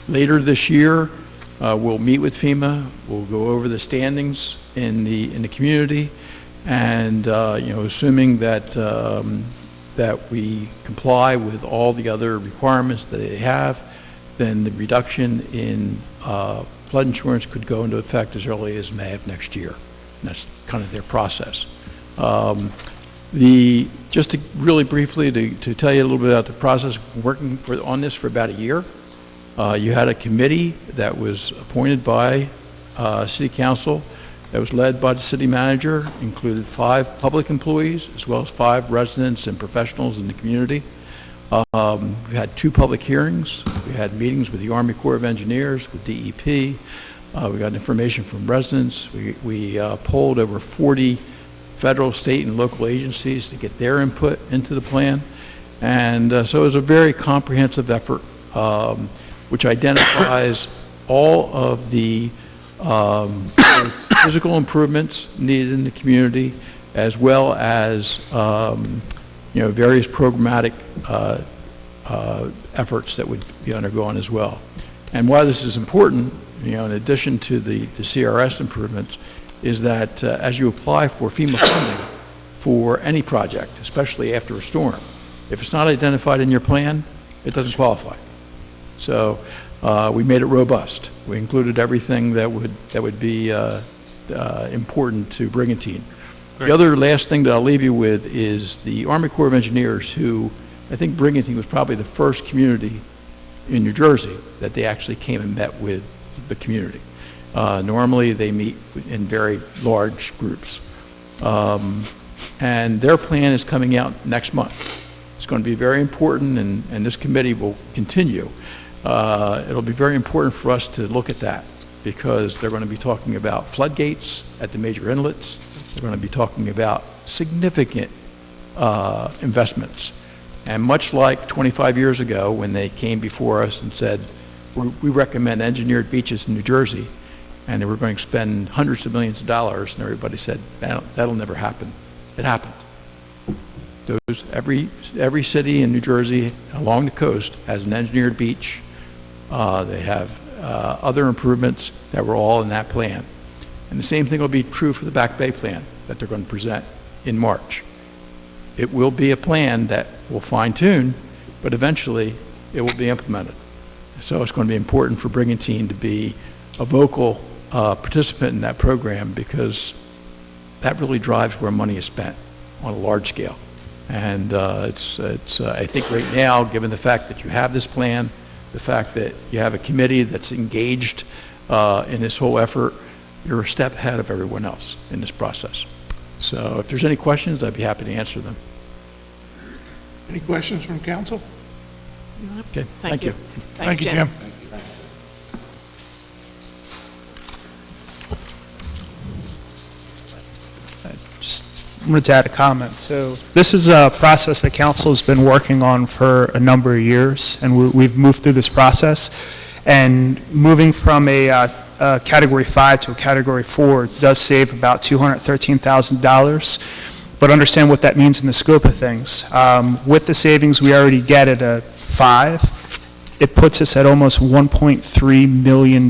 Later this year, we'll meet with FEMA. We'll go over the standings in the community, and you know, assuming that that we comply with all the other requirements that they have, then the reduction in flood insurance could go into effect as early as May of next year. And that's kind of their process. Just to really briefly to tell you a little bit about the process, working on this for about a year. You had a committee that was appointed by City Council that was led by the city manager, included 5 public employees as well as 5 residents and professionals in the community. We had 2 public hearings. We had meetings with the Army Corps of Engineers, with DEP, We got information from residents. We polled over 40 federal, state, and local agencies to get their input into the plan. And so it was a very comprehensive effort, which identifies all of the physical improvements needed in the community, as well as various programmatic efforts that would be undergone as well. And why this is important, in addition to the CRS improvements, is that as you apply for FEMA funding for any project, especially after a storm, if it's not identified in your plan, it doesn't qualify. So we made it robust. We included everything that would be important to Brigantine. The other last thing that I'll leave you with is the Army Corps of Engineers, who I think Brigantine was probably the first community in New Jersey that they actually came and met with the community. Normally they meet in very large groups. And their plan is coming out next month. It's going to be very important, and this committee will continue. It'll be very important for us to look at that, because they're going to be talking about floodgates at the major inlets. They're going to be talking about significant investments. And much like 25 years ago when they came before us and said, we recommend engineered beaches in New Jersey, and they were going to spend hundreds of millions of dollars, and everybody said, that'll never happen. It happened. Every city in New Jersey along the coast has an engineered beach. They have other improvements that were all in that plan. And the same thing will be true for the Back Bay plan that they're going to present in March. It will be a plan that will fine-tune, but eventually it will be implemented. So it's going to be important for Brigantine to be a vocal participant in that program, because that really drives where money is spent on a large scale. And I think right now, given the fact that you have this plan, the fact that you have a committee that's engaged in this whole effort, you're a step ahead of everyone else in this process. So if there's any questions, I'd be happy to answer them. Any questions from council? Okay, thank you. Thank you, Jim. I wanted to add a comment. So this is a process that council has been working on for a number of years, and we've moved through this process. And moving from a Category 5 to a Category 4 does save about $213,000, but understand what that means in the scope of things. With the savings we already get at a 5, it puts us at almost $1.3 million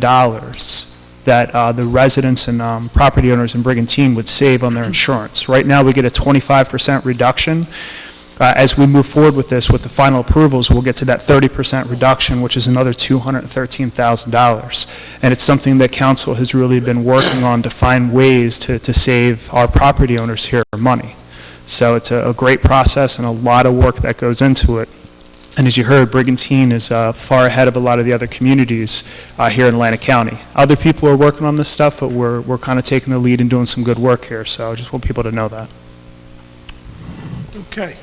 that the residents and property owners in Brigantine would save on their insurance. Right now we get a 25% reduction. As we move forward with this, with the final approvals, we'll get to that 30% reduction, which is another $213,000. And it's something that council has really been working on to find ways to save our property owners here money. So it's a great process and a lot of work that goes into it. And as you heard, Brigantine is far ahead of a lot of the other communities here in Atlantic County. Other people are working on this stuff, but we're kind of taking the lead and doing some good work here. So I just want people to know that. Okay.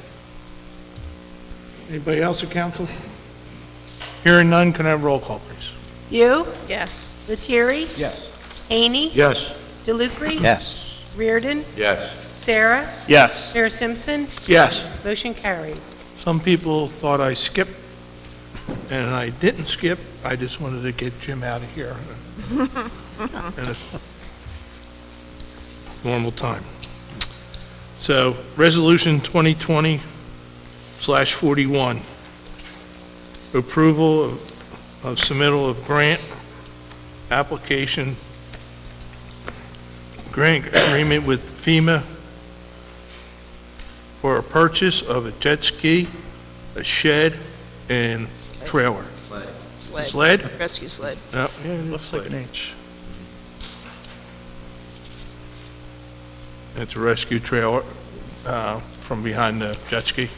Anybody else at council? Hearing none, can I have roll call, please? You? Yes. Lettieri? Yes. Haney? Yes. DeLucre? Yes. Reardon? Yes. Sarah? Yes. Mayor Simpson? Yes. Motion carried. Some people thought I skipped, and I didn't skip. I just wanted to get Jim out of here in a normal time. So, Resolution 2020/41, approval of submittal of grant application, grant agreement with FEMA for a purchase of a jet ski, a shed, and trailer. Sled? Rescue sled. No, Looks like an H. It's a rescue trailer from behind the jet ski.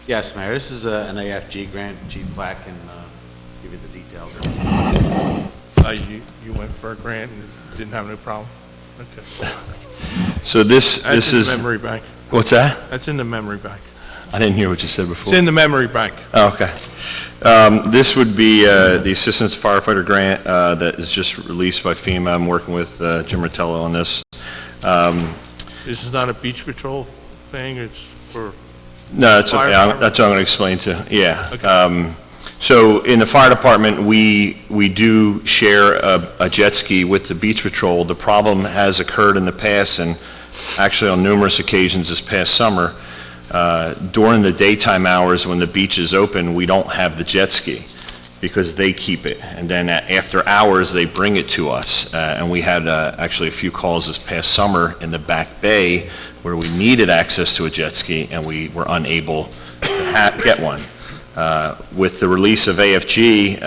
Yes, Mayor, this is an AFG grant. Chief Black can give you the details. You went for a grant and didn't have no problem? Okay. So this That's in is... the memory bank. What's that? That's in the memory bank. I didn't hear what you said before. It's in the memory bank. Oh, okay. This would be the Assistant Firefighter Grant that is just released by FEMA. I'm working with Jim Rotella on this. This is not a beach patrol thing, it's for... No, that's okay. Fire That's what I'm going to explain to. Yeah. Okay. So in the fire department, we do share a jet ski with the beach patrol. The problem has occurred in the past, and actually on numerous occasions this past summer. During the daytime hours when the beach is open, we don't have the jet ski because they keep it. And then after hours, they bring it to us. And we had actually a few calls this past summer in the back bay where we needed access to a jet ski and we were unable to get one. With the release of AFG,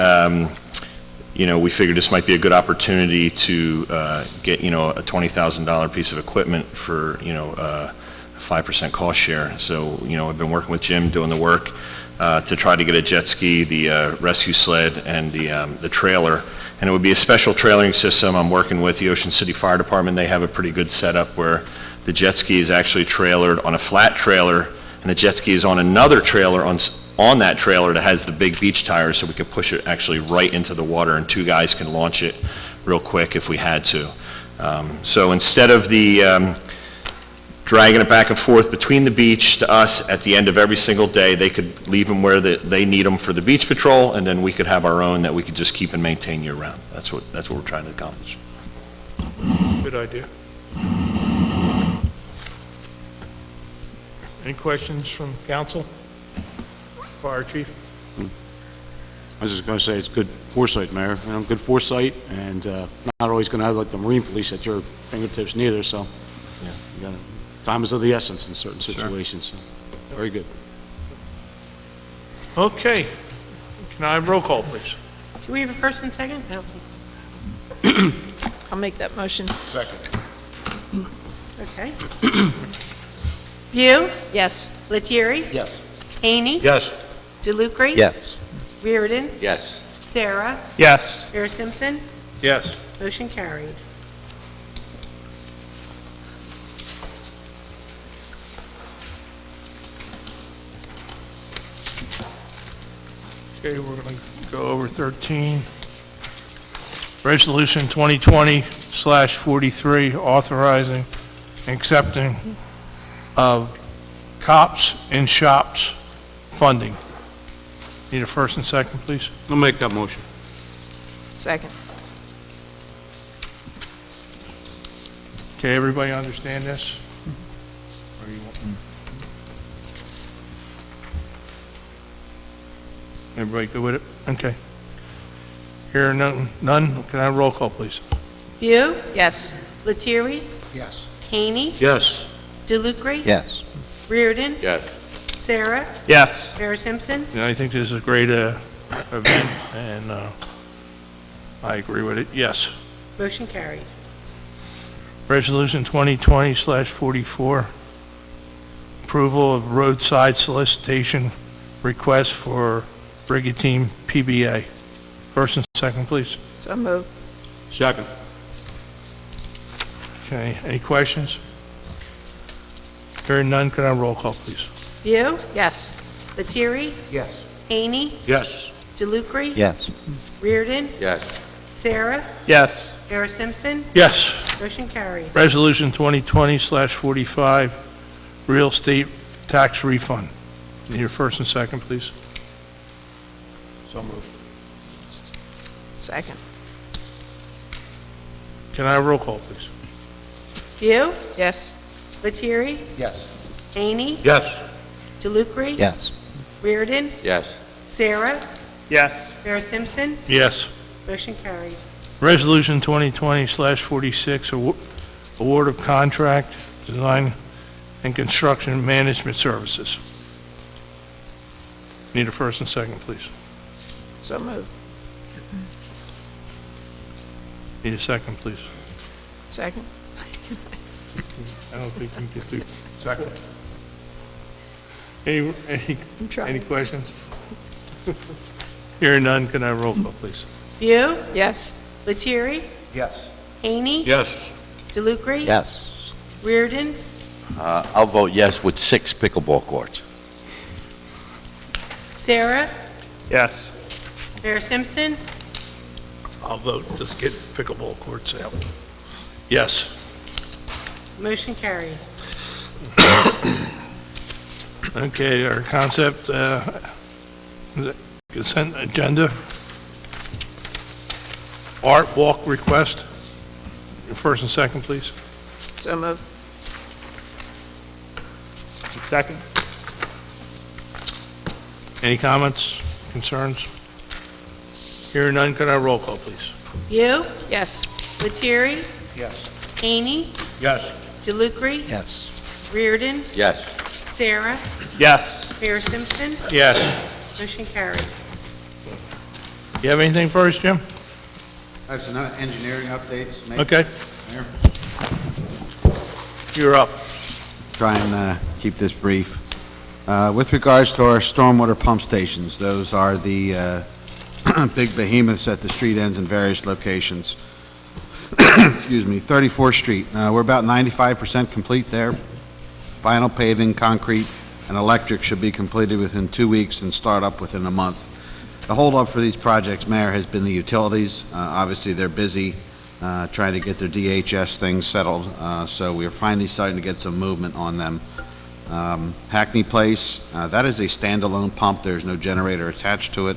we figured this might be a good opportunity to get, a $20,000 piece of equipment for, 5% cost share. So, I've been working with Jim doing the work to try to get a jet ski, the rescue sled, and the trailer. And it would be a special trailering system. I'm working with the Ocean City Fire Department. They have a pretty good setup where the jet ski is actually trailered on a flat trailer, and the jet ski is on another trailer on that trailer that has the big beach tires, so we can push it actually right into the water, and two guys can launch it real quick if we had to. So instead of the dragging it back and forth between the beach to us at the end of every single day, they could leave them where they need them for the beach patrol, and then we could have our own that we could just keep and maintain year-round. That's what we're trying to accomplish. Good idea. Any questions from council? Fire chief? I was just going to say, it's good foresight, Mayor. Good foresight, and not always going to have like the Marine Police at your fingertips neither, so time is of the essence in certain situations. So. Very good. Okay. Can I have roll call, please? Do we have a first and second? No. I'll make that motion. Second. Okay. View, Yes. Lettieri? Yes. Haney? Yes. DeLucre? Yes. Reardon? Yes. Sarah? Yes. Mayor Simpson? Yes. Motion carried. Okay, we're going to go over 13. Resolution 2020/43, authorizing and accepting of cops in shops funding. Need a first and second, please? I'll make that motion. Second. Okay, everybody understand this? Or you want- Everybody good with it? Okay. Hearing none, can I have roll call, please? View, Yes. Lettieri? Yes. Haney? Yes. DeLucre? Yes. Reardon? Yes. Sarah? Yes. Mayor Simpson? Yeah, I think this is a great event, and I agree with it. Yes. Motion carried. Resolution 2020/44, approval of roadside solicitation request for Brigantine PBA. First and second, please. So moved. Second. Okay, any questions? Hearing none, can I have roll call, please? View, Yes. Lettieri? Yes. Haney? Yes. DeLucre? Yes. Reardon? Yes. Sarah? Yes. Mayor Simpson? Yes. Motion carried. Resolution 2020/45, real estate tax refund. Need your first and second, please. So moved. Second. Can I have roll call, please? View, Yes. Lettieri? Yes. Haney? Yes. DeLucre? Yes. Reardon? Yes. Sarah? Yes. Mayor Simpson? Yes. Motion carried. Resolution 2020/46, award of contract, design and construction management services. Need a first and second, please. So moved. Need a second, please. Second. I don't think you can get to second. Any trying. questions? Hearing none, can I have roll call, please? View, Yes. Lettieri? Yes. Haney? Yes. DeLucre? Yes. Reardon? I'll vote yes with 6 pickleball courts. Sarah? Yes. Mayor Simpson? I'll vote to get pickleball courts out. Yes. Motion carried. Okay, our concept, consent agenda. Art walk request. Your first and second, please. So moved. Second? Any comments, concerns? Hearing none, could I have roll call, please? You? Yes. Lettieri? Yes. Haney? Yes. DeLucre? Yes. Reardon? Yes. Sarah? Yes. Mayor Simpson? Yes. Motion carried. You have anything for us, Jim? I have some engineering updates. Mayor. Okay. Mayor. You're up. Try and keep this brief. With regards to our stormwater pump stations, those are the big behemoths at the street ends in various locations. Excuse me, 34th Street. We're about 95% complete there. Final paving, concrete, and electric should be completed within 2 weeks and start up within a month. The holdup for these projects, Mayor, has been the utilities. Obviously, they're busy trying to get their DHS things settled, so we're finally starting to get some movement on them. Hackney Place, that is a standalone pump. There's no generator attached to it.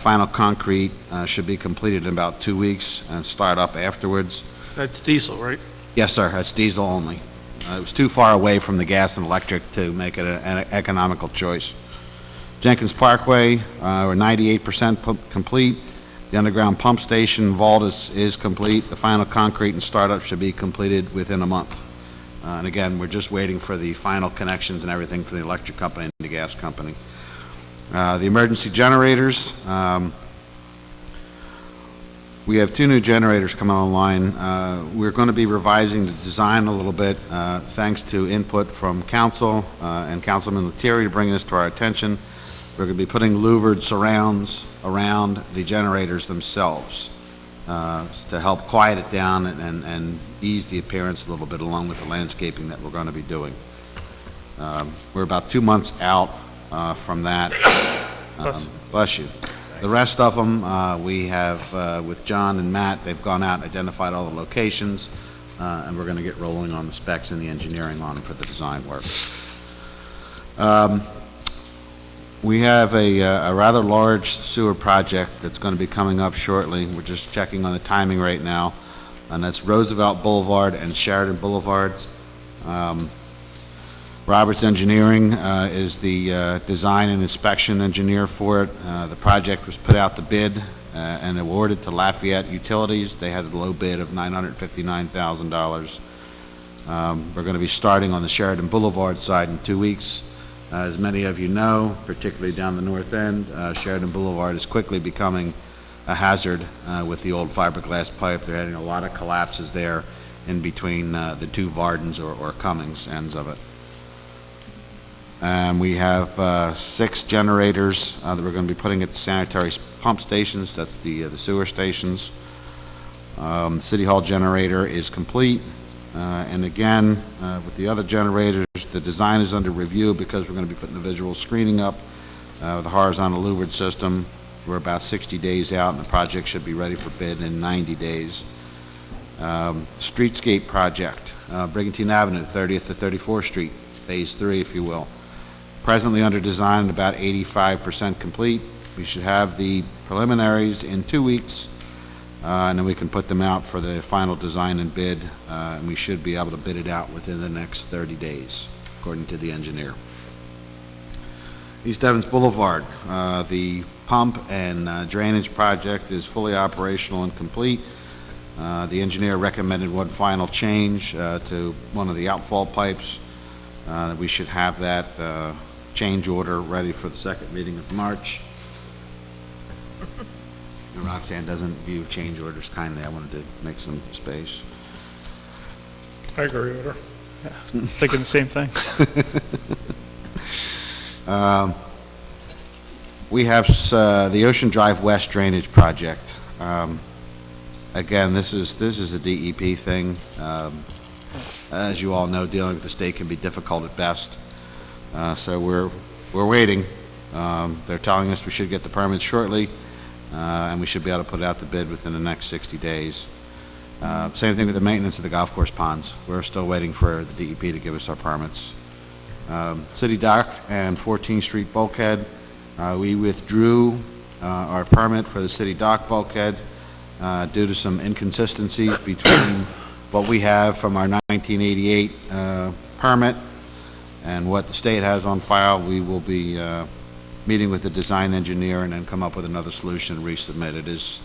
Final concrete should be completed in about 2 weeks and start up afterwards. That's diesel, right? Yes, sir, that's diesel only. It was too far away from the gas and electric to make it an economical choice. Jenkins Parkway, we're 98% complete. The underground pump station vault is complete. The final concrete and startup should be completed within a month. And again, we're just waiting for the final connections and everything from the electric company and the gas company. The emergency generators, we have 2 new generators coming online. We're going to be revising the design a little bit, thanks to input from council and Councilman Lettieri to bring this to our attention. We're going to be putting louvered surrounds around the generators themselves to help quiet it down and ease the appearance a little bit, along with the landscaping that we're going to be doing. We're about 2 months out from that. Bless you. The rest of them, we have, with John and Matt, they've gone out and identified all the locations, and we're going to get rolling on the specs and the engineering on them for the design work. We have a rather large sewer project that's going to be coming up shortly. We're just checking on the timing right now, and that's Roosevelt Boulevard and Sheridan Boulevards. Roberts Engineering is the design and inspection engineer for it. The project was put out to bid and awarded to Lafayette Utilities. They had a low bid of $959,000. We're going to be starting on the Sheridan Boulevard side in 2 weeks. As many of you know, particularly down the north end, Sheridan Boulevard is quickly becoming a hazard with the old fiberglass pipe. They're having a lot of collapses there in between the 2 Vardens or Cummings ends of it. We have 6 generators that we're going to be putting at the sanitary pump stations. That's the sewer stations. The City Hall generator is complete. And again, with the other generators, the design is under review because we're going to be putting the visual screening up with a horizontal louvered system. We're about 60 days out, and the project should be ready for bid in 90 days. Streetscape project, Brigantine Avenue, 30th to 34th Street, Phase 3, if you will. Presently under design and about 85% complete. We should have the preliminaries in 2 weeks, and then we can put them out for the final design and bid, and we should be able to bid it out within the next 30 days, according to the engineer. East Evans Boulevard, the pump and drainage project is fully operational and complete. The engineer recommended one final change to one of the outfall pipes. We should have that change order ready for the second meeting of March. And Roxanne doesn't view change orders kindly. I wanted to make some space. I agree with her. Thinking the same thing. We have the Ocean Drive West drainage project. Again, this is a DEP thing. As you all know, dealing with the state can be difficult at best. So we're waiting. They're telling us we should get the permits shortly, and we should be able to put it out to bid within the next 60 days. Same thing with the maintenance of the golf course ponds. We're still waiting for the DEP to give us our permits. City Dock and 14th Street bulkhead, we withdrew our permit for the City Dock bulkhead due to some inconsistencies between what we have from our 1988 permit and what the state has on file. We will be meeting with the design engineer and then come up with another solution and resubmit. It is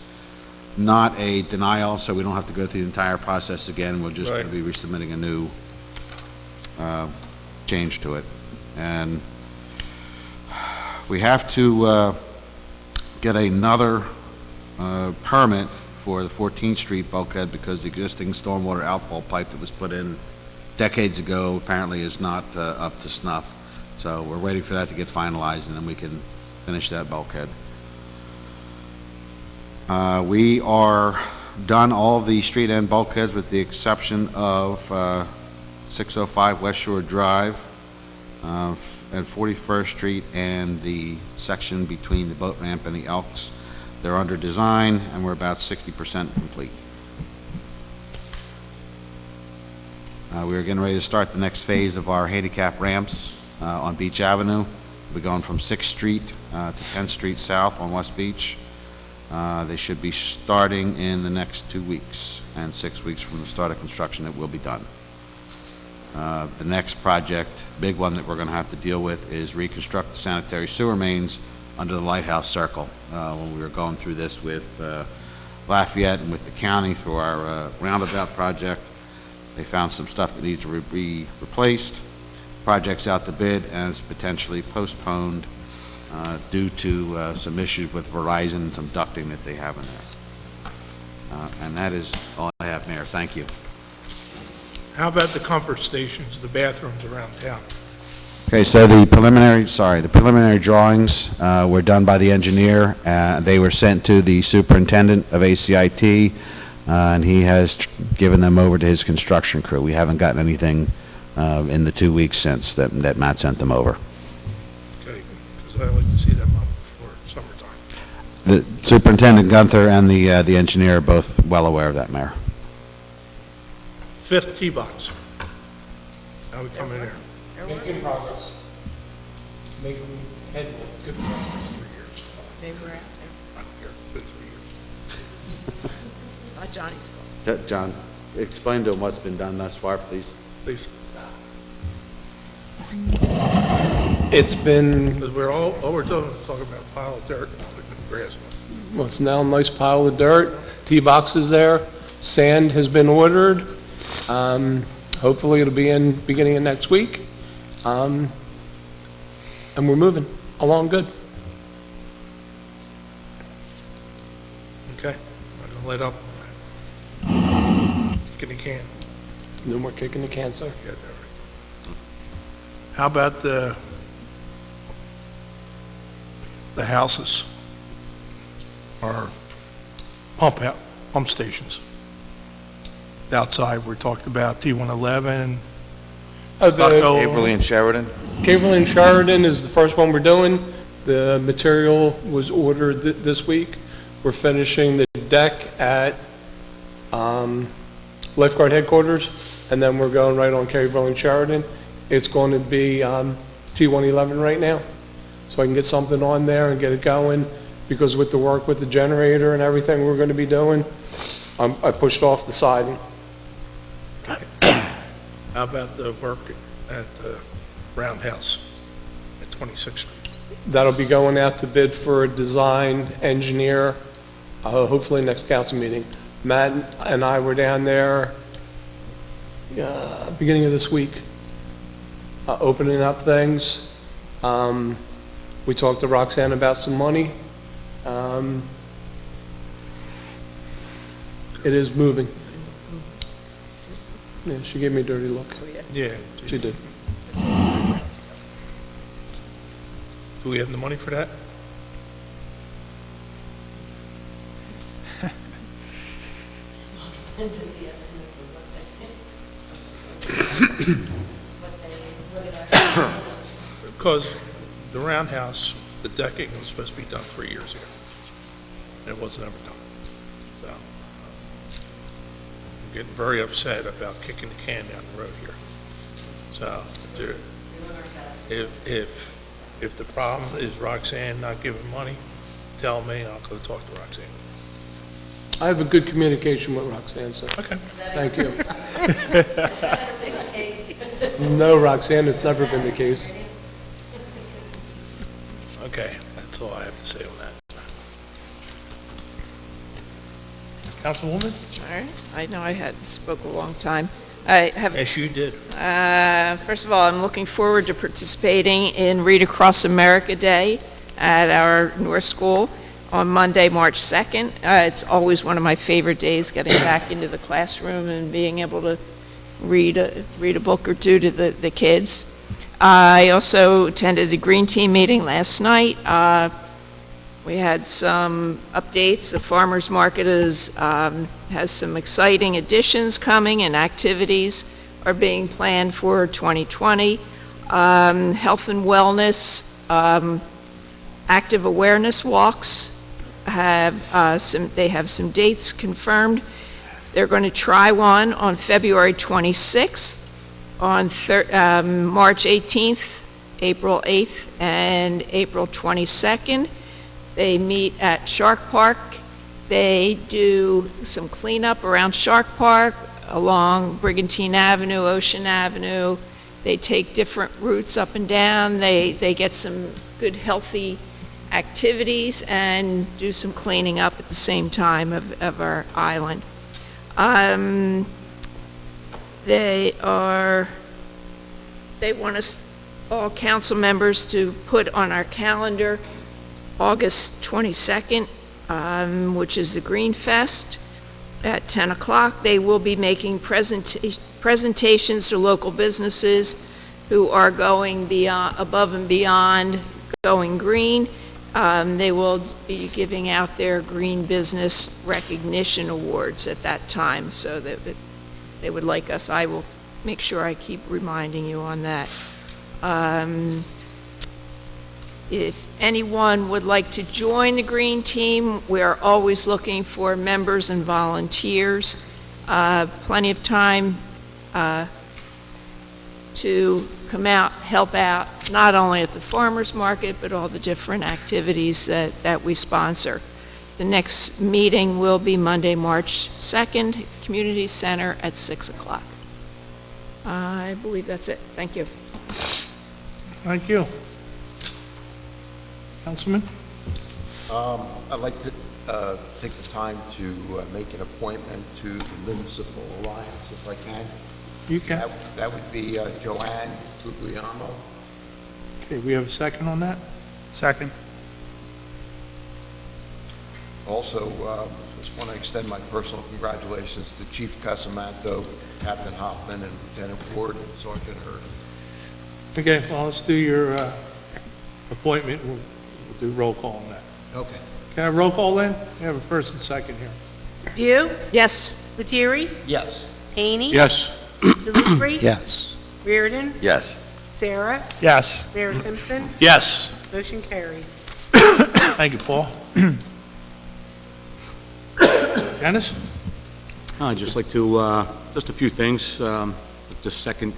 not a denial, so we don't have to go through the entire process again. We're just going to be resubmitting a new change to it. And we have to get another permit for the 14th Street bulkhead because the existing stormwater outfall pipe that was put in decades ago apparently is not up to snuff. So we're waiting for that to get finalized, and then we can finish that bulkhead. We are done all of the street end bulkheads with the exception of 605 West Shore Drive and 41st Street and the section between the boat ramp and the Elks. They're under design, and we're about 60% complete. We're getting ready to start the next phase of our handicap ramps on Beach Avenue. We're going from 6th Street to 10th Street South on West Beach. They should be starting in the next 2 weeks, and 6 weeks from the start of construction it will be done. The next project, big one that we're going to have to deal with, is reconstruct the sanitary sewer mains under the Lighthouse Circle. When we were going through this with Lafayette and with the county through our roundabout project, they found some stuff that needs to be replaced. Project's out to bid and is potentially postponed due to some issues with Verizon and some ducting that they have in there. And that is all I have, Mayor. Thank you. How about the comfort stations, the bathrooms around town? Okay, so the preliminary drawings were done by the engineer. They were sent to the superintendent of ACIT, and he has given them over to his construction crew. We haven't gotten anything in the 2 weeks since that Matt sent them over. Okay, because I like to see them up before summertime. The Superintendent Gunther and the engineer are both well aware of that, Mayor. 5th tee box. How we coming there? Making progress. Making headway. Good progress for 3 years. They were out Not here, been 3 years. there. Not Johnny's fault. John, explain to him what's been done thus far, please. Please. It's been, Because we're all we're doing is talking about a pile of dirt and putting the grass on. well, it's now a nice pile of dirt, tee boxes there, sand has been ordered. Hopefully it'll be in beginning of next week. And we're moving along good. Okay, I'm going to let up. Kicking the can. No more kicking the can, sir. Yeah, there. How about the houses, our pump stations? Outside, we talked about T111, Stucco. Waverly and Sheridan? Waverly and Sheridan is the first one we're doing. The material was ordered this week. We're finishing the deck at lifeguard headquarters, and then we're going right on Waverly and Sheridan. It's going to be T111 right now, so I can get something on there and get it going, because with the work with the generator and everything we're going to be doing, I pushed off the siding. How about the work at the Roundhouse at 26th Street? That'll be going out to bid for a design engineer, hopefully next council meeting. Matt and I were down there beginning of this week, opening up things. We talked to Roxanne about some money. It is moving. Yeah, she gave me a dirty look. Yeah. She did. Do we have the money for that? Because the Roundhouse, the decking was supposed to be done 3 years ago, and it was never done. So, I'm getting very upset about kicking the can down the road here. So, if the problem is Roxanne not giving money, tell me, I'll go talk to Roxanne. I have a good communication with Roxanne, so. Okay. Thank you. No, Roxanne, it's never been the case. Okay, that's all I have to say on that. Councilwoman? All right, I know I had spoke a long time. I have. Yes, you did. First of all, I'm looking forward to participating in Read Across America Day at our North School on Monday, March 2nd. It's always one of my favorite days, getting back into the classroom and being able to read a book or two to the kids. I also attended the Green Team meeting last night. We had some updates. The farmers market has some exciting additions coming, and activities are being planned for 2020. Health and wellness, active awareness walks have some dates confirmed. They're going to try one on February 26th, on March 18th, April 8th, and April 22nd. They meet at Shark Park. They do some cleanup around Shark Park, along Brigantine Avenue, Ocean Avenue. They take different routes up and down. They get some good, healthy activities and do some cleaning up at the same time of our island. They want us, all council members, to put on our calendar August 22nd, which is the Green Fest, at 10 o'clock. They will be making presentations to local businesses who are going above and beyond going green. They will be giving out their Green Business Recognition Awards at that time, so that they would like us. I will make sure I keep reminding you on that. If anyone would like to join the Green Team, we are always looking for members and volunteers. Plenty of time to come out, help out, not only at the farmers market, but all the different activities that we sponsor. The next meeting will be Monday, March 2nd, Community Center at 6 o'clock. I believe that's it. Thank you. Thank you. Councilman? I'd like to take the time to make an appointment to the Municipal Alliance, if I can. You can. That would be Joanne Guglielmo. Okay, we have a second on that? Second. Also, just want to extend my personal congratulations to Chief Casamanto, Captain Hoffman, and Lieutenant Ward, and Sergeant Hurd. Okay, well, let's do your appointment. We'll do roll call on that. Okay. Can I have roll call then? We have a first and second here. View, Yes. Lettieri, Yes. Haney. Yes. Delivery. Yes. Reardon. Yes. Sarah. Yes. Mayor Simpson. Yes. Motion carries. Thank you, Paul. Dennis? I'd just like to, just a few things. Just second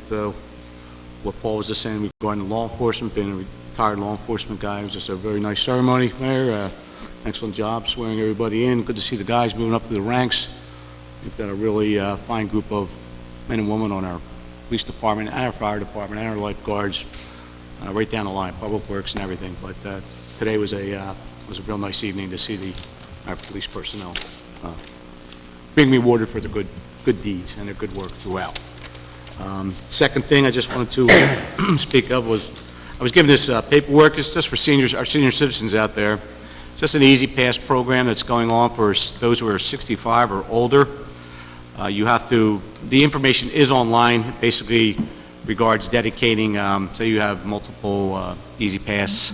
what Paul was just saying regarding law enforcement, being a retired law enforcement guy. It was just a very nice ceremony, Mayor. Excellent job swearing everybody in. Good to see the guys moving up through the ranks. We've got a really fine group of men and women on our police department and our fire department and our lifeguards, right down the line, public works and everything. But today was a real nice evening to see our police personnel being rewarded for the good deeds and their good work throughout. Second thing I just wanted to speak of was, I was given this paperwork. It's just for seniors, our senior citizens out there. It's just an Easy Pass program that's going on for those who are 65 or older. You have to, the information is online. It basically regards dedicating, say you have multiple Easy Pass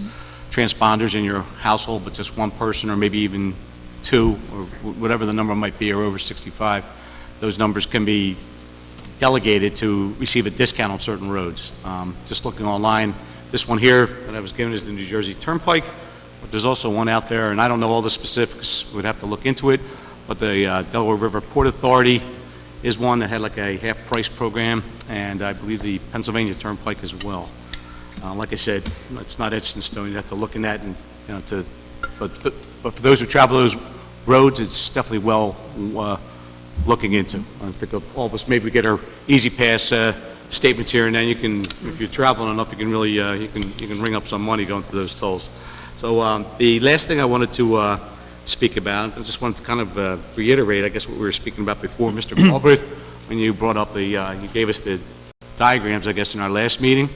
transponders in your household, but just one person or maybe even two, or whatever the number might be, or over 65, those numbers can be delegated to receive a discount on certain roads. Just looking online, This one here that I was given is the New Jersey Turnpike, but there's also one out there, and I don't know all the specifics, we'd have to look into it, but the Delaware River Port Authority is one that had like a half-price program, and I believe the Pennsylvania Turnpike as well. Like I said, it's not etched in stone, you have to look in that, and, you know, but for those who travel those roads, it's definitely well looking into. I think of all of us, maybe we get our Easy Pass statements here, and then you can, if you're traveling enough, you can really, you can ring up some money going through those tolls. So the last thing I wanted to speak about, I just wanted to kind of reiterate, I guess, what we were speaking about before, Mr. Galbraith, when you brought up the, you gave us the diagrams, I guess, in our last meeting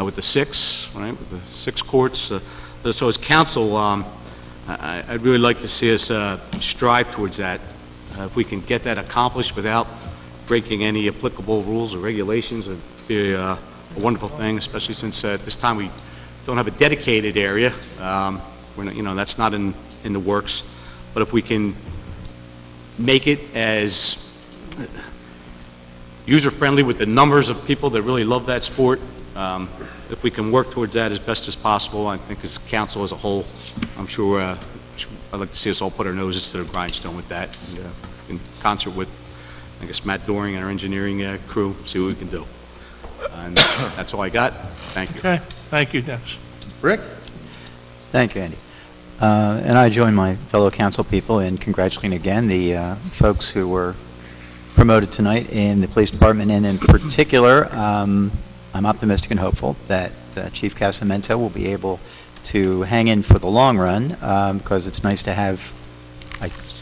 with the six, right, with the 6 courts. So as council, I'd really like to see us strive towards that. If we can get that accomplished without breaking any applicable rules or regulations, it'd be a wonderful thing, especially since at this time we don't have a dedicated area. We're not, you know, that's not in the works. But if we can make it as user-friendly with the numbers of people that really love that sport, if we can work towards that as best as possible, I think as council as a whole, I'm sure I'd like to see us all put our noses to the grindstone with that, and in concert with, I guess, Matt Doring and our engineering crew, see what we can do. And that's all I got. Thank you. Okay, thank you, Dennis. Rick? Thank you, Andy. And I join my fellow council people in congratulating again the folks who were promoted tonight in the police department, and in particular, I'm optimistic and hopeful that Chief Casamento will be able to hang in for the long run, because it's nice to have,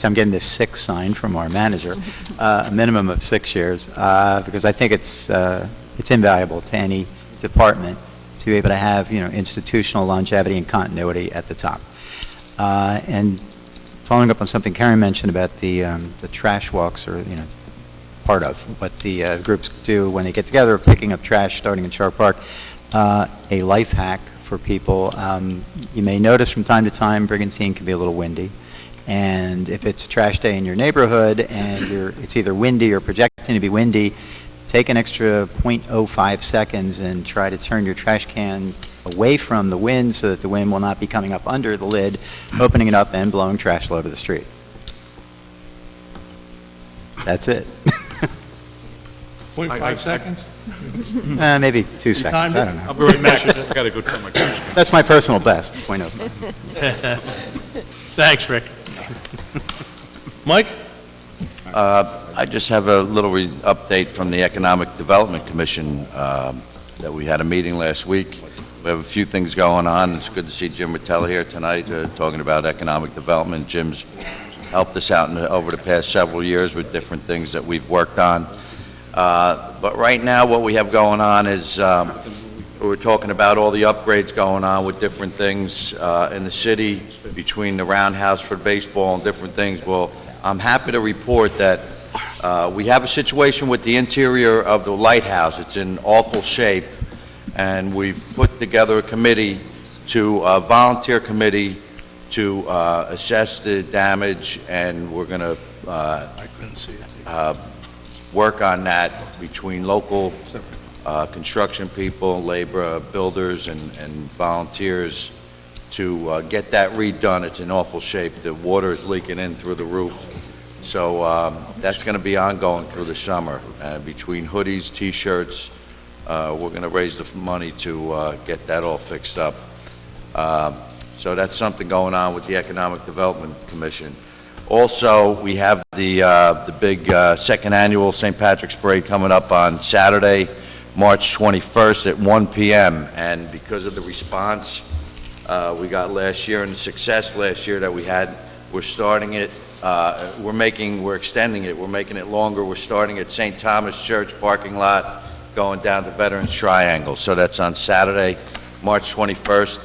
I'm getting this 6 sign from our manager, a minimum of 6 years, because I think it's invaluable to any department to be able to have, you know, institutional longevity and continuity at the top. And following up on something Karen mentioned about the trash walks, or, you know, part of what the groups do when they get together, picking up trash starting in Sharp Park, a life hack for people. You may notice from time to time Brigantine can be a little windy, and if it's trash day in your neighborhood and it's either windy or projecting to be windy, take an extra 0.05 seconds and try to turn your trash can away from the wind so that the wind will not be coming up under the lid, opening it up and blowing trash all over the street. That's it. 0.5 seconds? Maybe 2 seconds. I don't know. I'll be right back. I've got to go tell my trash can. That's my personal best, 0.05. Thanks, Rick. Mike? I just have a little update from the Economic Development Commission, that we had a meeting last week. We have a few things going on. It's good to see Jim Rotella here tonight, talking about economic development. Jim's helped us out over the past several years with different things that we've worked on. But right now, what we have going on is, we're talking about all the upgrades going on with different things in the city, between the roundhouse for baseball and different things. Well, I'm happy to report that we have a situation with the interior of the lighthouse. It's in awful shape, and we've put together a committee, a volunteer committee, to assess the damage, and we're going to work on that between local construction people, labor, builders, and volunteers to get that redone. It's in awful shape. The water is leaking in through the roof. So that's going to be ongoing through the summer. Between hoodies, T-shirts, we're going to raise the money to get that all fixed up. So that's something going on with the Economic Development Commission. Also, we have the big second annual St. Patrick's Parade coming up on Saturday, March 21st at 1 p.m. And because of the response we got last year and the success last year that we had, we're starting it. We're extending it. We're making it longer. We're starting at St. Thomas Church parking lot, going down to Veterans Triangle. So that's on Saturday, March 21st,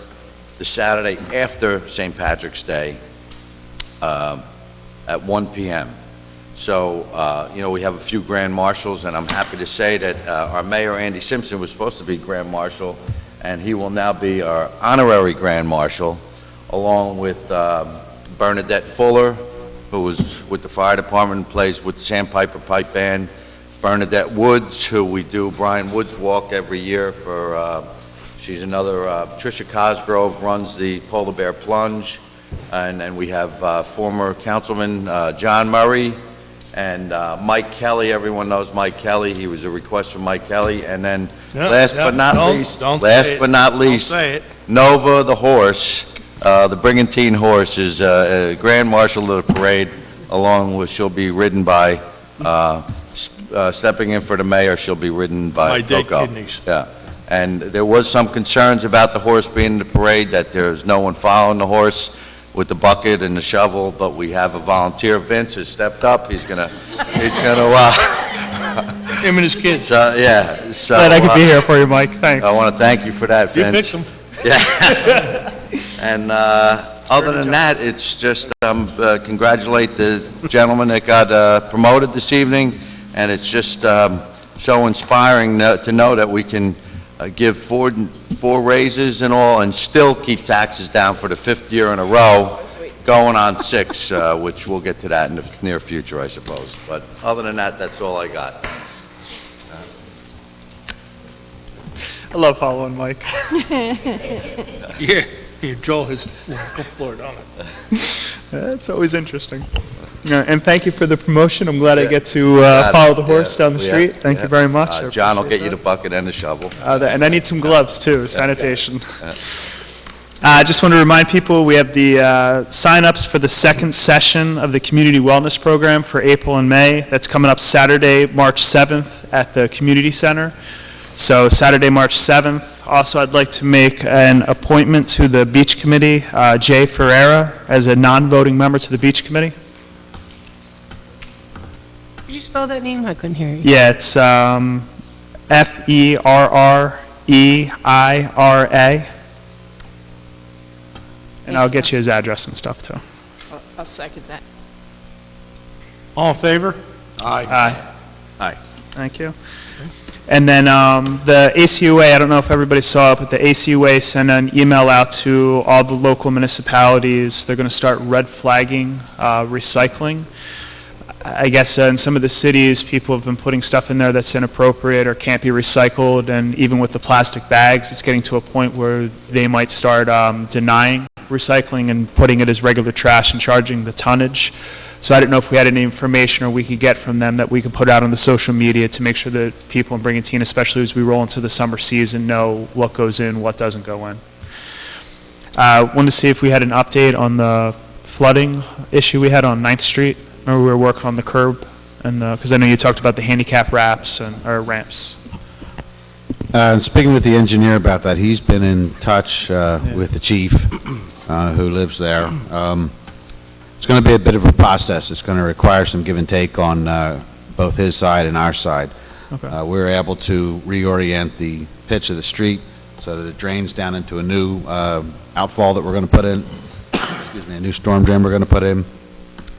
the Saturday after St. Patrick's Day, at 1 p.m. So, you know, we have a few grand marshals, and I'm happy to say that our mayor, Andy Simpson, was supposed to be grand marshal, and he will now be our honorary grand marshal, along with Bernadette Fuller, who was with the fire department, plays with the Sandpiper Pipe Band, Bernadette Woods, who we do Brian Woods Walk every year for She's another, Tricia Cosgrove runs the Polar Bear Plunge, and we have former Councilman John Murray and Mike Kelly. Everyone knows Mike Kelly. He was a request from Mike Kelly. And then last but not least, Nova the horse, the Brigantine horse, is Grand Marshal of the parade, along with, she'll be ridden by, stepping in for the mayor, she'll be ridden by My dead Coco. kidneys. Yeah. And there was some concerns about the horse being in the parade, that there's no one following the horse with the bucket and the shovel, but we have a volunteer. Vince has stepped up. He's gonna, Him and his kids. yeah. So, Glad I could be here for you, Mike. Thanks. I want to thank you for that, You Vince. fixed them. Yeah. And other than that, it's just congratulate the gentleman that got promoted this evening, and it's just so inspiring to know that we can give four raises and all, and still keep taxes down for the 5th year in a row, going on 6, which we'll get to that in the near future, I suppose. But other than that, that's all I got. I love following Mike. Yeah, Joel has go for it on it. It's always interesting. Yeah, and thank you for the promotion. I'm glad I get to follow the horse down the street. Thank you very much. I John will appreciate get you the bucket and the shovel. and I need some gloves, too, sanitation. I just want to remind people, we have the sign-ups for the second session of the Community Wellness Program for April and May. That's coming up Saturday, March 7th at the Community Center. So Saturday, March 7th. Also, I'd like to make an appointment to the Beach Committee, Jay Ferreira, as a non-voting member to the Beach Committee. Could you spell that name? I couldn't hear you. Yeah, it's Ferreira. And I'll get you his address and stuff, too. I'll second that. All in favor? Aye. Aye. Thank you. And then the ACUA, I don't know if everybody saw it, but the ACUA sent an email out to all the local municipalities. They're going to start red flagging recycling. I guess in some of the cities, people have been putting stuff in there that's inappropriate or can't be recycled, and even with the plastic bags, it's getting to a point where they might start denying recycling and putting it as regular trash and charging the tonnage. So I don't know if we had any information or we could get from them that we could put out on the social media to make sure that people in Brigantine, especially as we roll into the summer season, know what goes in, what doesn't go in. Wanted to see if we had an update on the flooding issue we had on 9th Street. Remember we were working on the curb, and because I know you talked about the handicap ramps or ramps. Speaking with the engineer about that, he's been in touch with the chief who lives there. It's going to be a bit of a process. It's going to require some give and take on both his side and our side. Okay. We were able to reorient the pitch of the street so that it drains down into a new outfall that we're going to put in, excuse me, a new storm drain we're going to put in,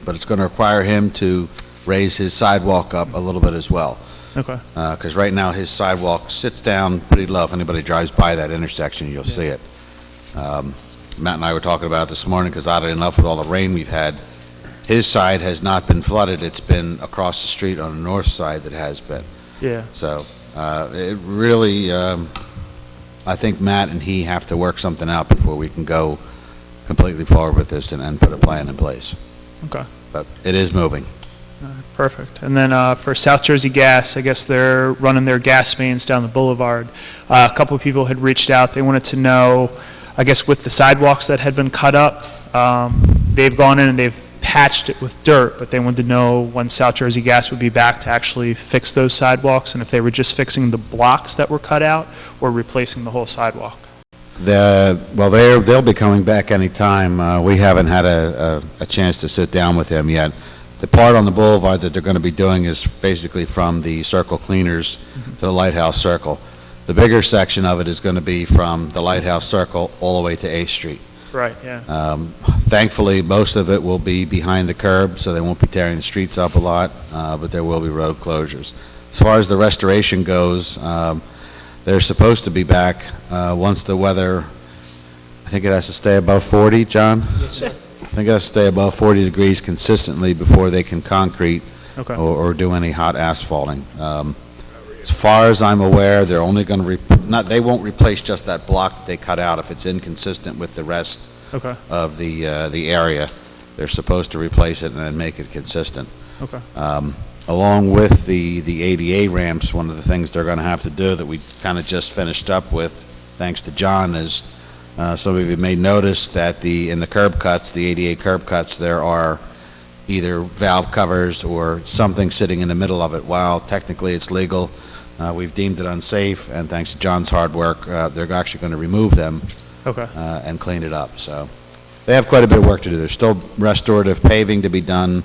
but it's going to require him to raise his sidewalk up a little bit as well. Okay. Because right now his sidewalk sits down pretty low. If anybody drives by that intersection, you'll see it. Matt and I were talking about it this morning because oddly enough, with all the rain we've had, his side has not been flooded. It's been across the street on the north side that has been. Yeah. So it really, I think Matt and he have to work something out before we can go completely forward with this and put a plan in place. Okay. But it is moving. Perfect. And then for South Jersey Gas, I guess they're running their gas mains down the boulevard. A couple of people had reached out. They wanted to know, I guess with the sidewalks that had been cut up, they've gone in and they've patched it with dirt, but they wanted to know when South Jersey Gas would be back to actually fix those sidewalks, and if they were just fixing the blocks that were cut out or replacing the whole sidewalk. Well, they'll be coming back any time. We haven't had a chance to sit down with them yet. The part on the boulevard that they're going to be doing is basically from the Circle Cleaners to the Lighthouse Circle. The bigger section of it is going to be from the Lighthouse Circle all the way to 8th Street. Right, yeah. Thankfully, most of it will be behind the curb, so they won't be tearing the streets up a lot, but there will be road closures. As far as the restoration goes, they're supposed to be back once the weather, I think it has to stay above 40, John? Yes, sir. I think it has to stay above 40 degrees consistently before they can concrete or do any hot asphalting. As far as I'm aware, they're only going to not, they won't replace just that block that they cut out if it's inconsistent with the rest Okay, of the area. They're supposed to replace it and then make it consistent. okay. Along with the ADA ramps, one of the things they're going to have to do that we kind of just finished up with, thanks to John, is some of you may notice that in the curb cuts, the ADA curb cuts, there are either valve covers or something sitting in the middle of it. While technically it's legal, we've deemed it unsafe, and thanks to John's hard work, they're actually going to remove them Okay. and clean it up. So they have quite a bit of work to do. There's still restorative paving to be done,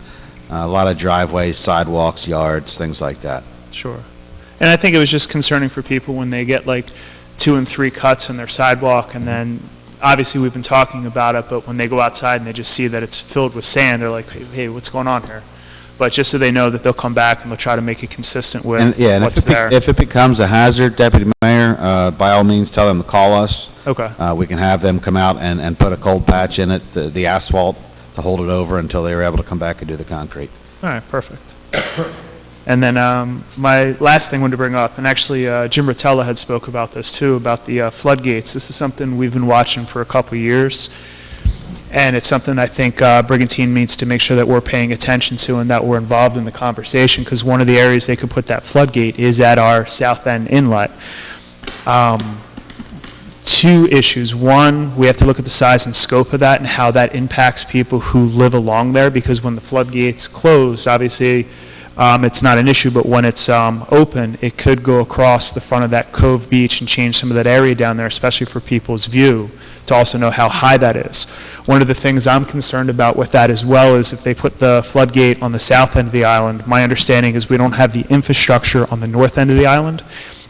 a lot of driveways, sidewalks, yards, things like that. Sure. And I think it was just concerning for people when they get like 2 and 3 cuts in their sidewalk, and then, obviously we've been talking about it, but when they go outside and they just see that it's filled with sand, they're like, hey, what's going on here? But just so they know that they'll come back and they'll try to make it consistent with And what's there. if it becomes a hazard, Deputy Mayor, by all means, tell them to call us. Okay. We can have them come out and put a cold patch in it, the asphalt, to hold it over until they were able to come back and do the concrete. All right, perfect. And then my last thing I wanted to bring up, and actually Jim Rotella had spoke about this too, about the floodgates. This is something we've been watching for a couple of years, and it's something I think Brigantine needs to make sure that we're paying attention to and that we're involved in the conversation, because one of the areas they could put that floodgate is at our south end inlet. 2 issues. One, we have to look at the size and scope of that and how that impacts people who live along there, because when the floodgates close, obviously it's not an issue, but when it's open, it could go across the front of that Cove Beach and change some of that area down there, especially for people's view, to also know how high that is. One of the things I'm concerned about with that as well is if they put the floodgate on the south end of the island, my understanding is we don't have the infrastructure on the north end of the island,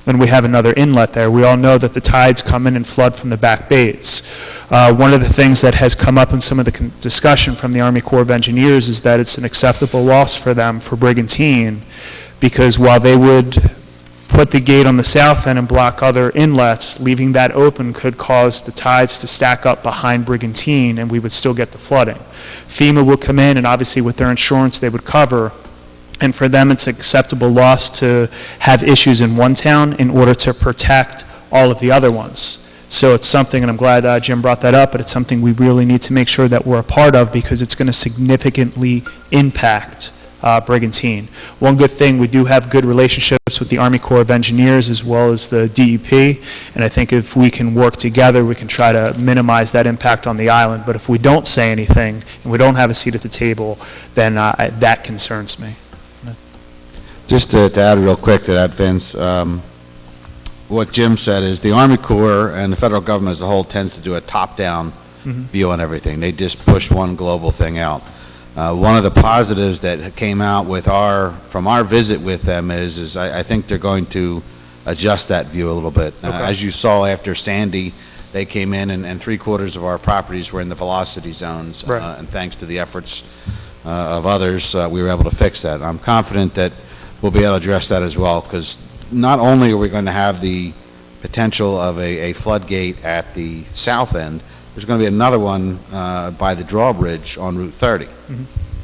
and we have another inlet there. We all know that the tides come in and flood from the back bays. One of the things that has come up in some of the discussion from the Army Corps of Engineers is that it's an acceptable loss for them, for Brigantine, because while they would put the gate on the south end and block other inlets, leaving that open could cause the tides to stack up behind Brigantine, and we would still get the flooding. FEMA would come in, and obviously with their insurance they would cover, and for them it's an acceptable loss to have issues in one town in order to protect all of the other ones. So it's something, and I'm glad Jim brought that up, but it's something we really need to make sure that we're a part of, because it's going to significantly impact Brigantine. One good thing, we do have good relationships with the Army Corps of Engineers as well as the DEP, and I think if we can work together, we can try to minimize that impact on the island. But if we don't say anything and we don't have a seat at the table, then that concerns me. Just to add real quick to that, Vince, what Jim said is the Army Corps and the federal government as a whole tends to do a top-down view on everything. They just push one global thing out. One of the positives that came out from our visit with them is I think they're going to adjust that view a little bit. As you saw after Sandy, they came in and 3/4 of our properties were in the velocity zones. Right. And thanks to the efforts of others, we were able to fix that. I'm confident that we'll be able to address that as well, because not only are we going to have the potential of a floodgate at the south end, there's going to be another one by the drawbridge on Route 30.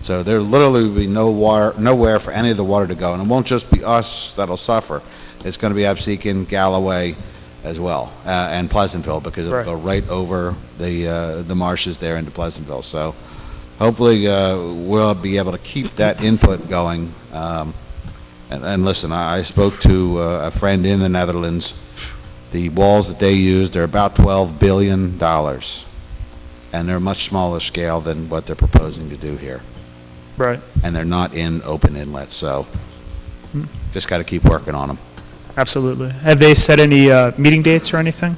So there literally will be nowhere for any of the water to go, and it won't just be us that'll suffer. It's going to be Absecon, Galloway as well, and Pleasantville, because it'll go right over the marshes there into Pleasantville. So hopefully we'll be able to keep that input going. And listen, I spoke to a friend in the Netherlands. The walls that they use, they're about $12 billion, and they're much smaller scale than what they're proposing to do here. Right. And they're not in open inlets, so just got to keep working on them. Absolutely. Have they set any meeting dates or anything?